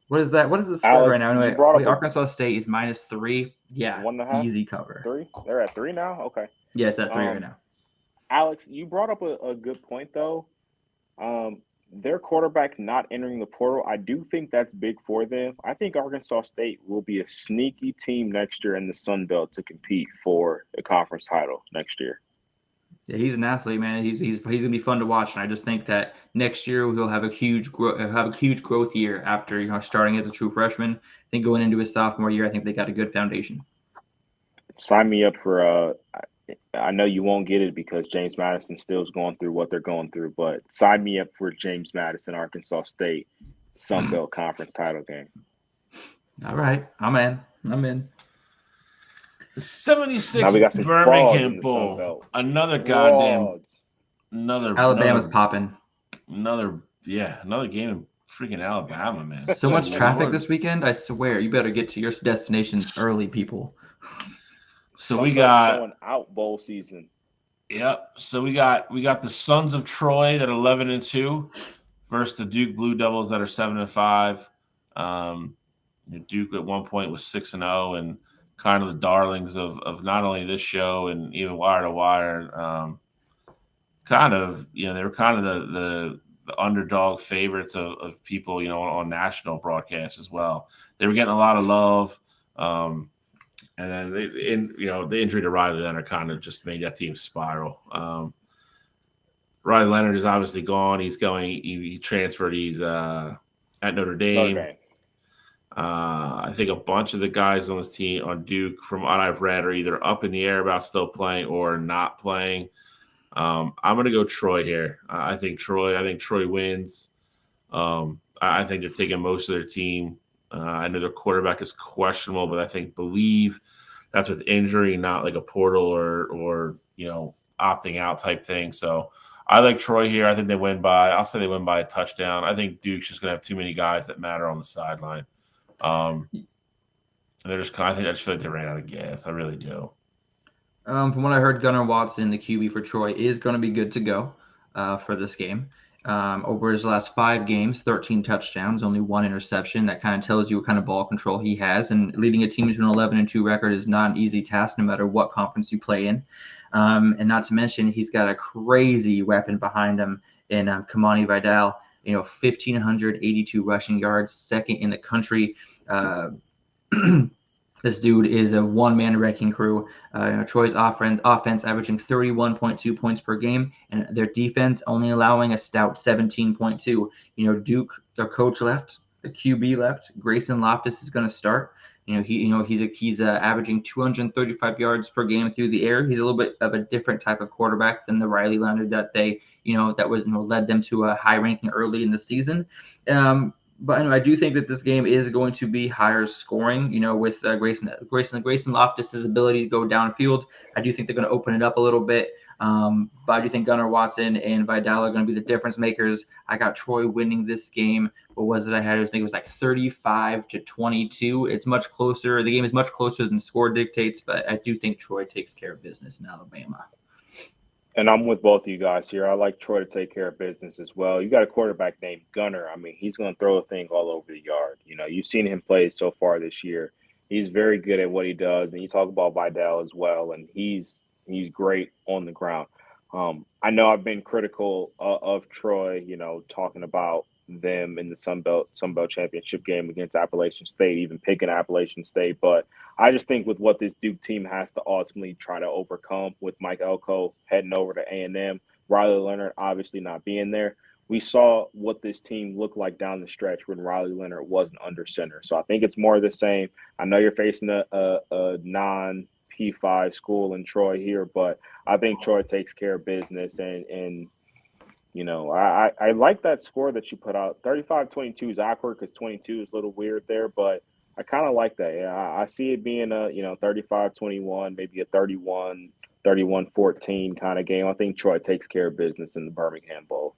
C: What is that? What is the spread right now? Anyway, Arkansas State is -3. Yeah,
D: 1.5?
C: easy cover.
D: 3? They're at 3 now? Okay.
C: Yeah, it's at 3 right now.
D: Alex, you brought up a good point, though. Their quarterback not entering the portal, I do think that's big for them. I think Arkansas State will be a sneaky team next year in the Sun Belt to compete for the conference title next year.
C: Yeah, he's an athlete, man. He's gonna be fun to watch, and I just think that next year he'll have a huge growth year after starting as a true freshman. I think going into his sophomore year, I think they got a good foundation.
D: Sign me up for I know you won't get it because James Madison still is going through what they're going through, but sign me up for James Madison, Arkansas State, Sun Belt Conference title game.
C: All right, I'm in.
A: The 76 Birmingham Bowl. Another goddamn,
C: Alabama's popping.
A: Another game in freaking Alabama, man.
C: So much traffic this weekend. I swear, you better get to your destination early, people.
A: So we got
D: showing out bowl season.
A: Yep. So we got the Sons of Troy that are 11-2 versus the Duke Blue Devils that are 7-5. Duke at one point was 6-0 and kind of the darlings of not only this show and even Wire to Wire. They were kind of the underdog favorites of people, on national broadcasts as well. They were getting a lot of love. And then the injury to Riley Leonard kind of just made that team spiral. Riley Leonard is obviously gone. He transferred. He's at Notre Dame. I think a bunch of the guys on this team on Duke, from what I've read, are either up in the air about still playing or not playing. I'm going to go Troy here. I think Troy wins. I think they're taking most of their team. I know their quarterback is questionable, but I believe that's with injury, not like a portal or opting out type thing. So I like Troy here. I think they win by a touchdown. I think Duke's just going to have too many guys that matter on the sideline. And they're just I just feel like they ran out of gas. I really do.
C: From what I heard, Gunnar Watson, the QB for Troy, is going to be good to go for this game. Over his last 5 games, 13 touchdowns, only 1 interception. That kind of tells you what kind of ball control he has. And leading a team to an 11-2 record is not an easy task, no matter what conference you play in. And not to mention, he's got a crazy weapon behind him in Kamani Vidal. 1,582 rushing yards, second in the country. This dude is a one-man wrecking crew. Troy's offense averaging 31.2 points per game, and their defense only allowing a stout 17.2. Duke, their coach left, the QB left. Grayson Loftus is going to start. He's averaging 235 yards per game through the air. He's a little bit of a different type of quarterback than the Riley Leonard that they, that was led them to a high ranking early in the season. But anyway, I do think that this game is going to be higher scoring, with Grayson Loftus's ability to go downfield. I do think they're going to open it up a little bit. But I do think Gunnar Watson and Vidal are going to be the difference makers. I got Troy winning this game. What was it I had? I think it was like 35-22. It's much closer. The game is much closer than the score dictates, but I do think Troy takes care of business in Alabama.
D: And I'm with both of you guys here. I like Troy to take care of business as well. You got a quarterback named Gunnar. I mean, he's going to throw a thing all over the yard. You've seen him play so far this year. He's very good at what he does. And you talk about Vidal as well, and he's great on the ground. I know I've been critical of Troy, talking about them in the Sun Belt championship game against Appalachian State, even picking Appalachian State. But I just think with what this Duke team has to ultimately try to overcome, with Mike Elko heading over to A&M, Riley Leonard obviously not being there, we saw what this team looked like down the stretch when Riley Leonard wasn't under center. So I think it's more of the same. I know you're facing a non-P5 school in Troy here, but I think Troy takes care of business and I like that score that you put out. 35-22 is awkward because 22 is a little weird there, but I kind of like that. Yeah, I see it being a 35-21, maybe a 31-14 kind of game. I think Troy takes care of business in the Birmingham Bowl.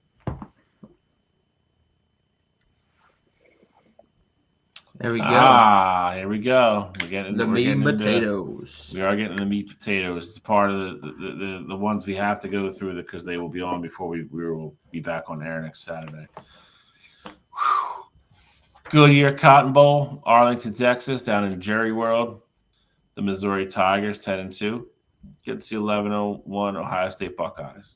C: There we go.
A: Here we go.
C: The meat and potatoes.
A: We are getting the meat potatoes. It's part of the ones we have to go through because they will be on before we will be back on air next Saturday. Whew. Goodyear Cotton Bowl, Arlington, Texas, down in Jerry World. The Missouri Tigers 10-2. Get to see 11-1 Ohio State Buckeyes.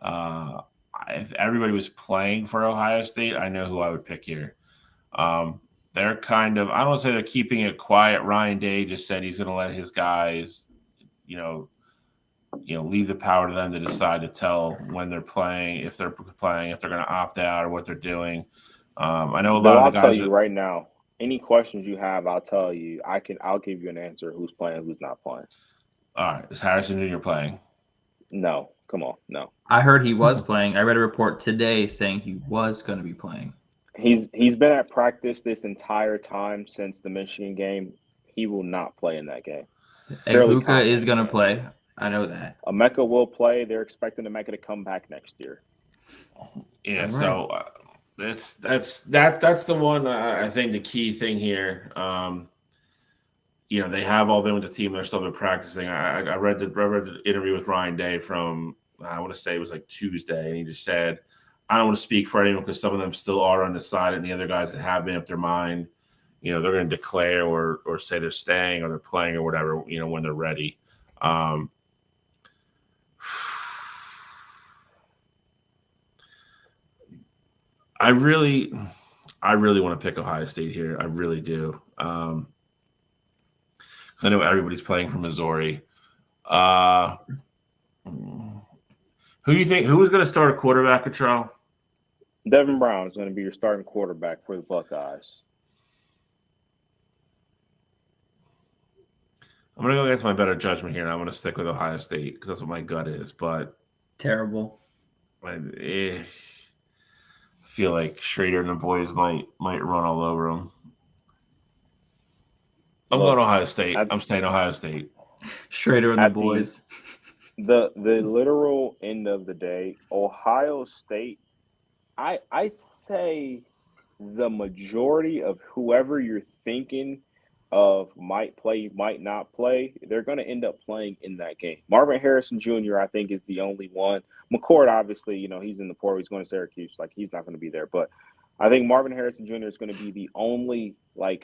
A: If everybody was playing for Ohio State, I know who I would pick here. They're kind of, I don't want to say they're keeping it quiet. Ryan Day just said he's going to let his guys, leave the power to them to decide to tell when they're playing, if they're playing, if they're going to opt out or what they're doing. I know a lot of the guys.
D: I'll tell you right now. Any questions you have, I'll tell you. I'll give you an answer. Who's playing? Who's not playing?
A: All right. Is Harrison Jr. playing?
D: No. Come on. No.
C: I heard he was playing. I read a report today saying he was going to be playing.
D: He's been at practice this entire time since the Michigan game. He will not play in that game.
C: Egbuka is going to play. I know that.
D: Emeka will play. They're expecting Emeka to come back next year.
A: Yeah. Right. So that's the one. I think the key thing here. They have all been with the team. They're still been practicing. I read the interview with Ryan Day from I want to say it was like Tuesday, and he just said, I don't want to speak for anyone because some of them still are undecided, and the other guys that have been up their mind, they're going to declare or say they're staying or they're playing or whatever, when they're ready. I really want to pick Ohio State here. I really do. Because I know everybody's playing from Missouri. Who do you think? Who is going to start a quarterback, Cottrell?
D: Devin Brown is going to be your starting quarterback for the Buckeyes.
A: I'm going to go against my better judgment here, and I'm going to stick with Ohio State because that's what my gut is. But
C: terrible.
A: I feel like Schrader and the boys might run all over them. I'm going Ohio State. I'm staying Ohio State.
C: Schrader and the boys.
D: The literal end of the day, Ohio State, I'd say the majority of whoever you're thinking of might play, might not play, they're going to end up playing in that game. Marvin Harrison Jr., I think, is the only one. McCord, obviously, he's in the portal. He's going to Syracuse. He's not going to be there. But I think Marvin Harrison Jr. is going to be the only,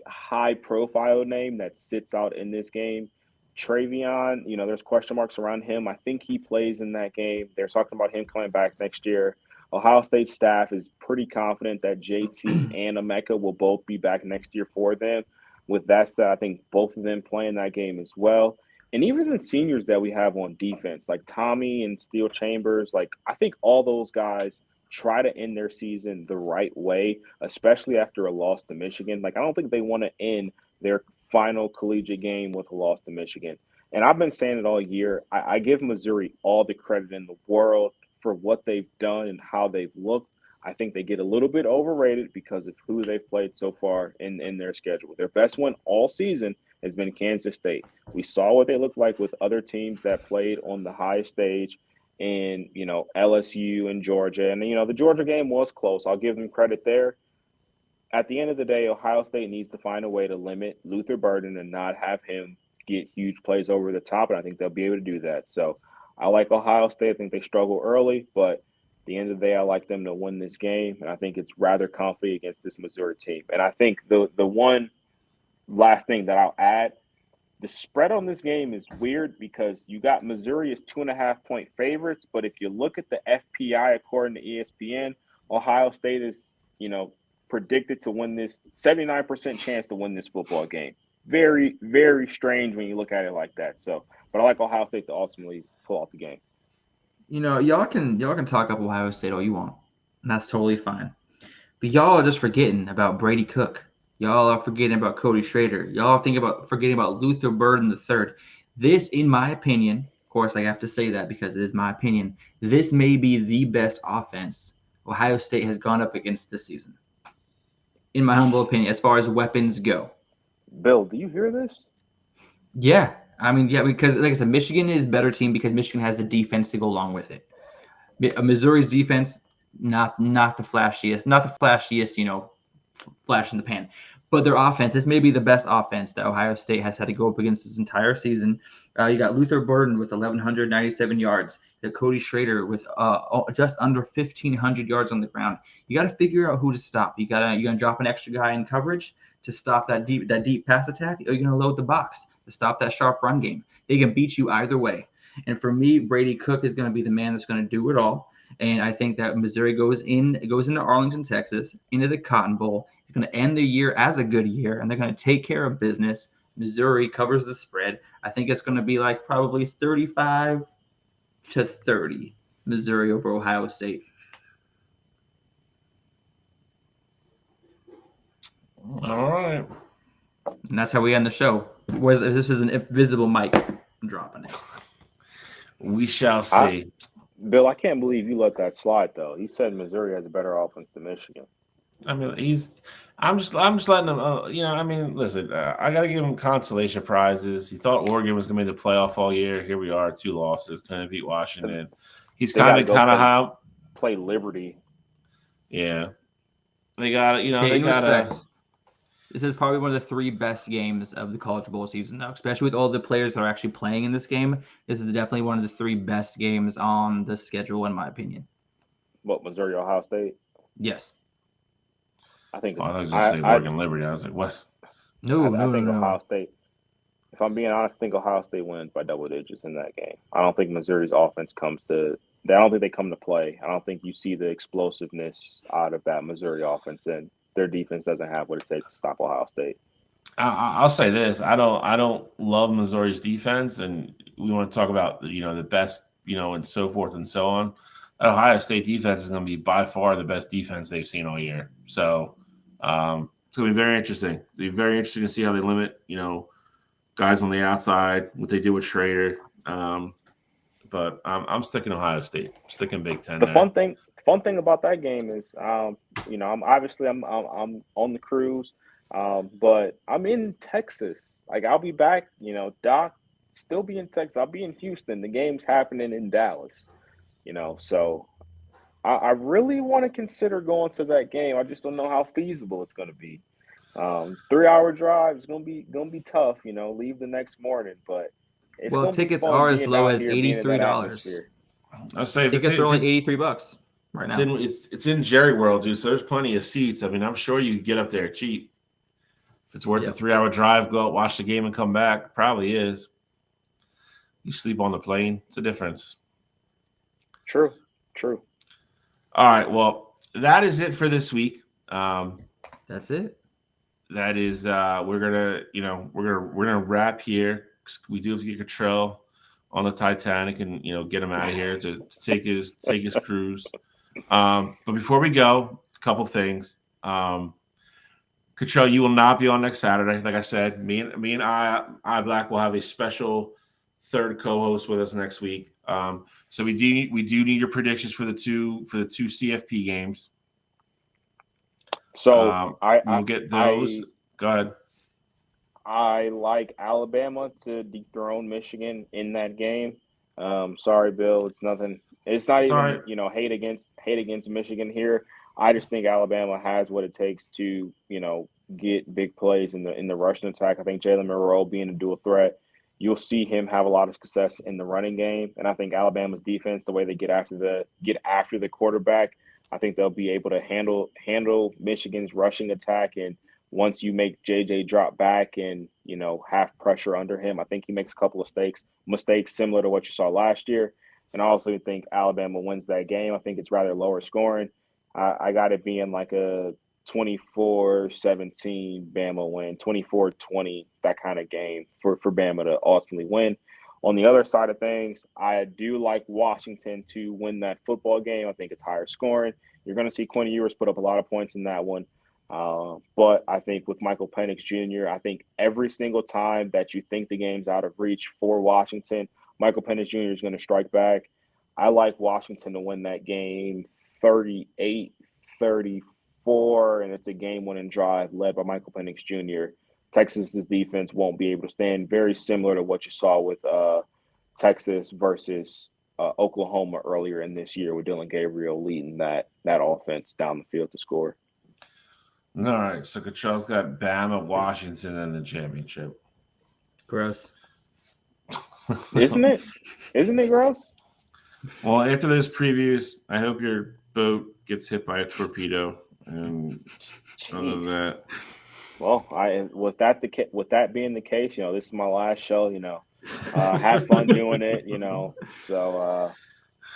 D: high-profile name that sits out in this game. Travion, there's question marks around him. I think he plays in that game. They're talking about him coming back next year. Ohio State staff is pretty confident that JT and Emeka will both be back next year for them. With that said, I think both of them play in that game as well. And even the seniors that we have on defense, like Tommy and Steel Chambers, I think all those guys try to end their season the right way, especially after a loss to Michigan. I don't think they want to end their final collegiate game with a loss to Michigan. And I've been saying it all year. I give Missouri all the credit in the world for what they've done and how they've looked. I think they get a little bit overrated because of who they've played so far in their schedule. Their best one all season has been Kansas State. We saw what they looked like with other teams that played on the highest stage in, LSU and Georgia. And, the Georgia game was close. I'll give them credit there. At the end of the day, Ohio State needs to find a way to limit Luther Burden and not have him get huge plays over the top, and I think they'll be able to do that. So I like Ohio State. I think they struggle early, but at the end of the day, I like them to win this game, and I think it's rather comfy against this Missouri team. And I think the one last thing that I'll add, the spread on this game is weird because you got Missouri as 2.5-point favorites, but if you look at the FPI according to ESPN, Ohio State is, predicted to win this, 79% chance to win this football game. Very, very strange when you look at it like that. So, but I like Ohio State to ultimately pull off the game.
C: Y'all can talk up Ohio State all you want, and that's totally fine. But y'all are just forgetting about Brady Cook. Y'all are forgetting about Cody Schrader. Y'all are forgetting about Luther Burden III. This, in my opinion, course, I have to say that because it is my opinion. This may be the best offense Ohio State has gone up against this season, in my humble opinion, as far as weapons go.
D: Bill, do you hear this?
C: Yeah. I mean, yeah, because like I said, Michigan is a better team because Michigan has the defense to go along with it. Missouri's defense, not the flashiest, flash in the pan. But their offense, this may be the best offense that Ohio State has had to go up against this entire season. You got Luther Burden with 1,197 yards. You got Cody Schrader with just under 1,500 yards on the ground. You got to figure out who to stop. You gotta drop an extra guy in coverage to stop that deep pass attack, or you're gonna load the box to stop that sharp run game. They can beat you either way. And for me, Brady Cook is going to be the man that's going to do it all. And I think that Missouri goes into Arlington, Texas, into the Cotton Bowl. It's going to end the year as a good year, and they're going to take care of business. Missouri covers the spread. I think it's going to be like probably 35-30, Missouri over Ohio State.
A: All right.
C: And that's how we end the show. This is an invisible mic. I'm dropping it.
A: We shall see.
D: Bill, I can't believe you let that slide, though. He said Missouri has a better offense than Michigan.
A: I mean, I'm just letting him. Listen, I got to give him consolation prizes. He thought Oregon was going to be the playoff all year. Here we are, 2 losses, couldn't beat Washington. He's kind of how
D: play Liberty.
A: Yeah, they got it.
C: This is probably one of the 3 best games of the College Bowl season, though, especially with all the players that are actually playing in this game. This is definitely one of the 3 best games on the schedule, in my opinion.
D: What, Missouri, Ohio State?
C: Yes.
D: I think.
A: I was going to say Oregon Liberty. I was like, what?
C: No.
D: Ohio State. If I'm being honest, I think Ohio State wins by double digits in that game. I don't think Missouri's offense I don't think they come to play. I don't think you see the explosiveness out of that Missouri offense, and their defense doesn't have what it takes to stop Ohio State.
A: I'll say this: I don't love Missouri's defense, and we want to talk about the best, and so forth and so on. That Ohio State defense is going to be by far the best defense they've seen all year. So it's going to be very interesting. It'll be very interesting to see how they limit, guys on the outside, what they do with Schrader. But I'm sticking Ohio State. I'm sticking Big Ten.
D: The fun thing about that game is, I'm on the cruise, but I'm in Texas. Like, I'll be back. Doc still be in Texas. I'll be in Houston. The game's happening in Dallas. So I really want to consider going to that game. I just don't know how feasible it's going to be. 3-hour drive is going to be tough. Leave the next morning, but.
C: Tickets are as low as $83.
A: I'll say
C: tickets are only $83 right now.
A: It's in Jerry World, dude. So there's plenty of seats. I mean, I'm sure you can get up there cheap. If it's worth a 3-hour drive, go out, watch the game, and come back. Probably is. You sleep on the plane. It's a difference.
D: True.
A: All right. Well, that is it for this week.
C: That's it.
A: That is. We're gonna wrap here. We do have to get Cottrell on the Titanic and get him out of here to take his cruise. But before we go, a couple things. Cottrell, you will not be on next Saturday. Like I said, me and I Black will have a special third co-host with us next week. So we do need your predictions for the two CFP games.
D: So
A: we'll get those. Go ahead.
D: I like Alabama to dethrone Michigan in that game. Sorry, Bill. It's nothing. It's not even hate against Michigan here. I just think Alabama has what it takes to get big plays in the rushing attack. I think Jalen Monroe being a dual threat, you'll see him have a lot of success in the running game. And I think Alabama's defense, the way they get after the quarterback, I think they'll be able to handle Michigan's rushing attack. And once you make JJ drop back and, have pressure under him, I think he makes a couple of mistakes similar to what you saw last year. And I also think Alabama wins that game. I think it's rather lower scoring. I got it being like a 24-17 Bama win, 24-20, that kind of game for Bama to ultimately win. On the other side of things, I do like Washington to win that football game. I think it's higher scoring. You're going to see Quinn Ewers put up a lot of points in that one. But I think with Michael Penix Jr., I think every single time that you think the game's out of reach for Washington, Michael Penix Jr. is going to strike back. I like Washington to win that game 38-34, and it's a game-winning drive led by Michael Penix Jr. Texas's defense won't be able to stand, very similar to what you saw with Texas versus Oklahoma earlier in this year with Dylan Gabriel leading that offense down the field to score.
A: All right, so Cottrell's got Bama, Washington, and the championship.
C: Gross.
D: Isn't it? Isn't it gross?
A: Well, after those previews, I hope your boat gets hit by a torpedo. And other than that,
D: well, with that being the case, this is my last show. Have fun doing it. So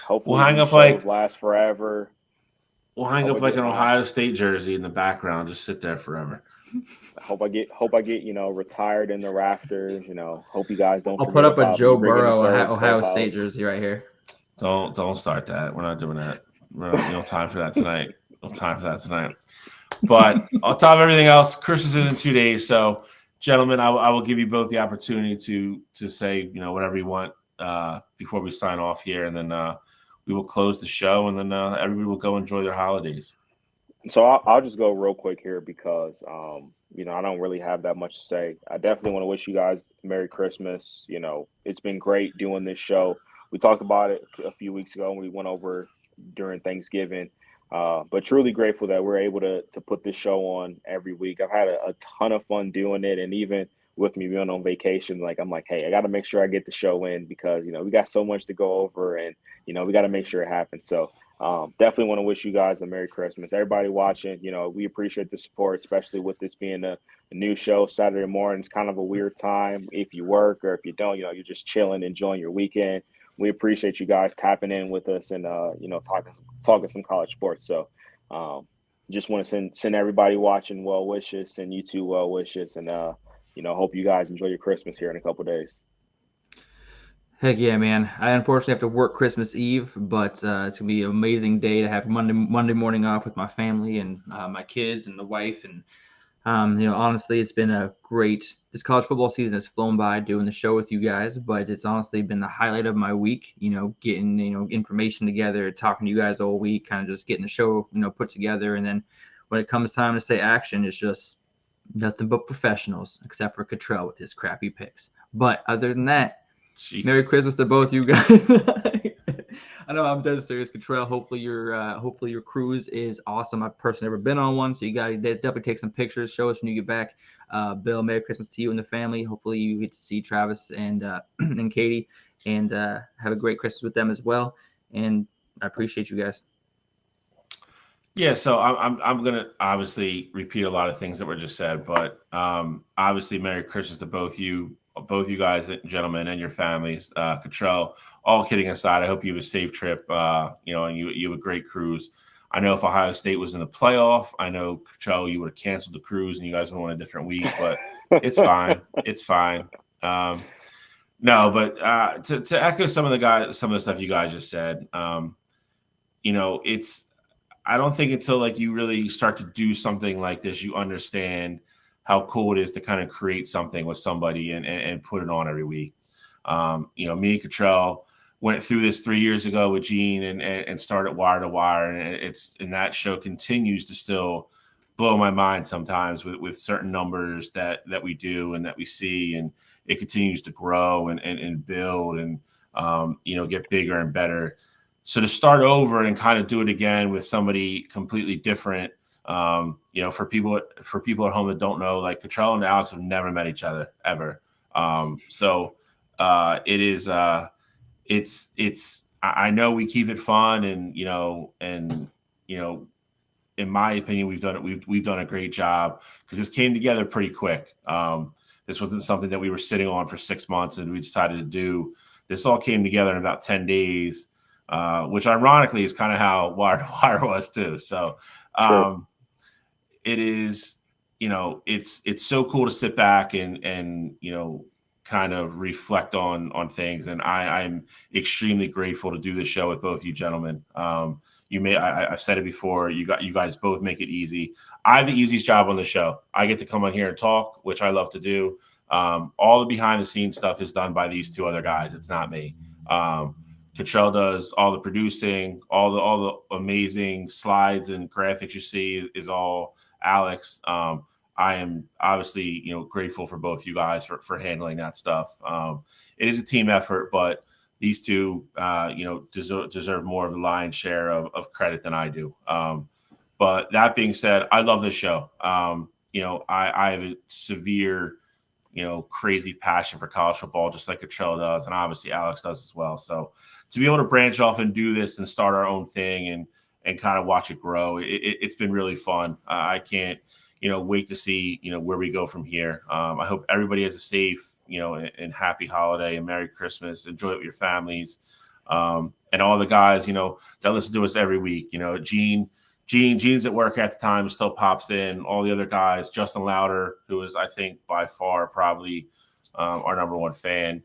D: hopefully
A: we'll hang up
D: last forever.
A: We'll hang up like an Ohio State jersey in the background, just sit there forever.
D: I hope I get retired in the rafters. Hope you guys don't.
C: I'll put up a Joe Burrow Ohio State jersey right here.
A: Don't start that. We're not doing that. No time for that tonight. No time for that tonight. But on top of everything else, Christmas is in 2 days. So, gentlemen, I will give you both the opportunity to say whatever you want before we sign off here, and then we will close the show, and then everybody will go enjoy their holidays.
D: So I'll just go real quick here because I don't really have that much to say. I definitely want to wish you guys Merry Christmas. It's been great doing this show. We talked about it a few weeks ago when we went over during Thanksgiving. But truly grateful that we're able to put this show on every week. I've had a ton of fun doing it, and even with me being on vacation, I'm like, hey, I got to make sure I get the show in because we got so much to go over, and we got to make sure it happens. So definitely want to wish you guys a Merry Christmas. Everybody watching, we appreciate the support, especially with this being a new show Saturday morning. It's kind of a weird time if you work or if you don't. You're just chilling, enjoying your weekend. We appreciate you guys tapping in with us and talking some college sports. So just want to send everybody watching well wishes, send you two well wishes, and hope you guys enjoy your Christmas here in a couple of days.
C: Heck yeah, man. I unfortunately have to work Christmas Eve, but it's going to be an amazing day to have Monday morning off with my family and my kids and the wife. And, honestly, it's been this college football season has flown by doing the show with you guys, but it's honestly been the highlight of my week, getting, information together, talking to you guys all week, kind of just getting the show, put together. And then when it comes time to say action, it's just nothing but professionals except for Cottrell with his crappy picks. But other than that, Jesus. Merry Christmas to both you guys. I know I'm dead serious, Cottrell. Hopefully your cruise is awesome. I've personally never been on one, so you got to definitely take some pictures. Show us when you get back. Bill, Merry Christmas to you and the family. Hopefully you get to see Travis and and Katie, and have a great Christmas with them as well. And I appreciate you guys.
A: Yeah, so I'm gonna obviously repeat a lot of things that were just said, but obviously Merry Christmas to both you guys, gentlemen, and your families. Cottrell, all kidding aside, I hope you have a safe trip. And you have a great cruise. I know if Ohio State was in the playoff, I know Cottrell, you would have canceled the cruise and you guys would have won a different week, but it's fine. It's fine. No, but to echo some of the stuff you guys just said, I don't think until you really start to do something like this, you understand how cool it is to kind of create something with somebody and put it on every week. Me and Cottrell went through this 3 years ago with Gene and started Wire to Wire. And that show continues to still blow my mind sometimes with certain numbers that we do and that we see. And it continues to grow and build and, get bigger and better. So to start over and kind of do it again with somebody completely different, for people at home that don't know, Cottrell and Alex have never met each other ever. It is, I know we keep it fun and in my opinion, we've done a great job because this came together pretty quick. This wasn't something that we were sitting on for 6 months and we decided to do. This all came together in about 10 days, which ironically is kind of how Wire to Wire was too. So,
D: sure.
A: It is, it's so cool to sit back and kind of reflect on things. And I'm extremely grateful to do this show with both you gentlemen. I've said it before, you guys both make it easy. I have the easiest job on the show. I get to come on here and talk, which I love to do. All the behind the scenes stuff is done by these two other guys. It's not me. Cottrell does all the producing, all the amazing slides and graphics you see is all Alex. I am obviously, grateful for both you guys for handling that stuff. It is a team effort, but these two, deserve more of the lion's share of credit than I do. But that being said, I love this show. I have a severe, crazy passion for college football, just like Cottrell does, and obviously Alex does as well. So to be able to branch off and do this and start our own thing and kind of watch it grow, it's been really fun. I can't, wait to see, where we go from here. I hope everybody has a safe, and happy holiday and Merry Christmas. Enjoy it with your families. And all the guys, that listen to us every week, Gene's at work at the time, still pops in. All the other guys, Justin Louder, who is, I think, by far probably our number one fan.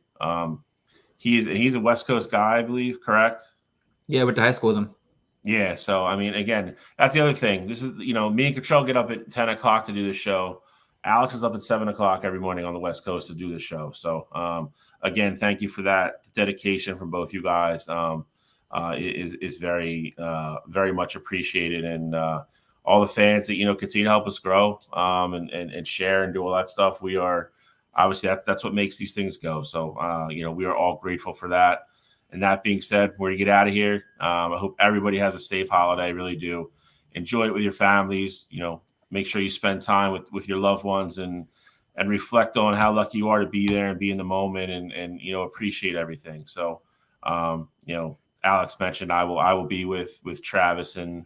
A: He's a West Coast guy, I believe, correct?
C: Yeah, went to high school with him.
A: Yeah, so I mean, again, that's the other thing. This is, me and Cottrell get up at 10 o'clock to do the show. Alex is up at 7 o'clock every morning on the West Coast to do the show. So, again, thank you for that. The dedication from both you guys is very, very much appreciated. And all the fans that, continue to help us grow and share and do all that stuff. We are obviously that's what makes these things go. So, we are all grateful for that. And that being said, we're going to get out of here. I hope everybody has a safe holiday. I really do. Enjoy it with your families. Make sure you spend time with your loved ones and reflect on how lucky you are to be there and be in the moment and appreciate everything. So, Alex mentioned I will be with Travis and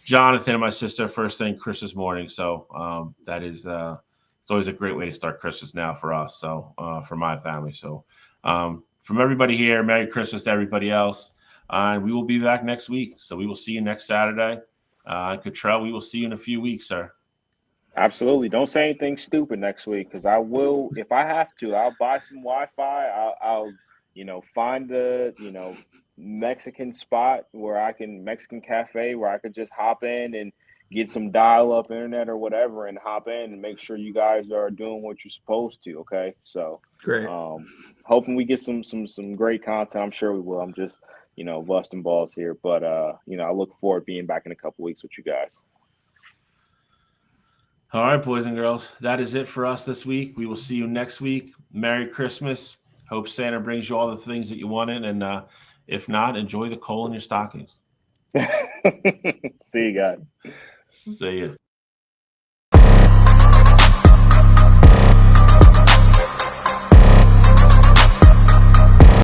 A: Jonathan and my sister first thing Christmas morning. So that is it's always a great way to start Christmas now for us. So for my family. So from everybody here, Merry Christmas to everybody else. And we will be back next week. So we will see you next Saturday. Cottrell, we will see you in a few weeks, sir.
D: Absolutely. Don't say anything stupid next week because I will, if I have to, I'll buy some Wi-Fi. I'll find the, Mexican spot Mexican cafe where I could just hop in and get some dial-up internet or whatever and hop in and make sure you guys are doing what you're supposed to. Okay. So
C: Great.
D: Hoping we get some great content. I'm sure we will. I'm just, busting balls here, but I look forward to being back in a couple weeks with you guys.
A: All right, boys and girls, that is it for us this week. We will see you next week. Merry Christmas. Hope Santa brings you all the things that you wanted. And if not, enjoy the coal in your stockings.
D: See you guys.
A: See you.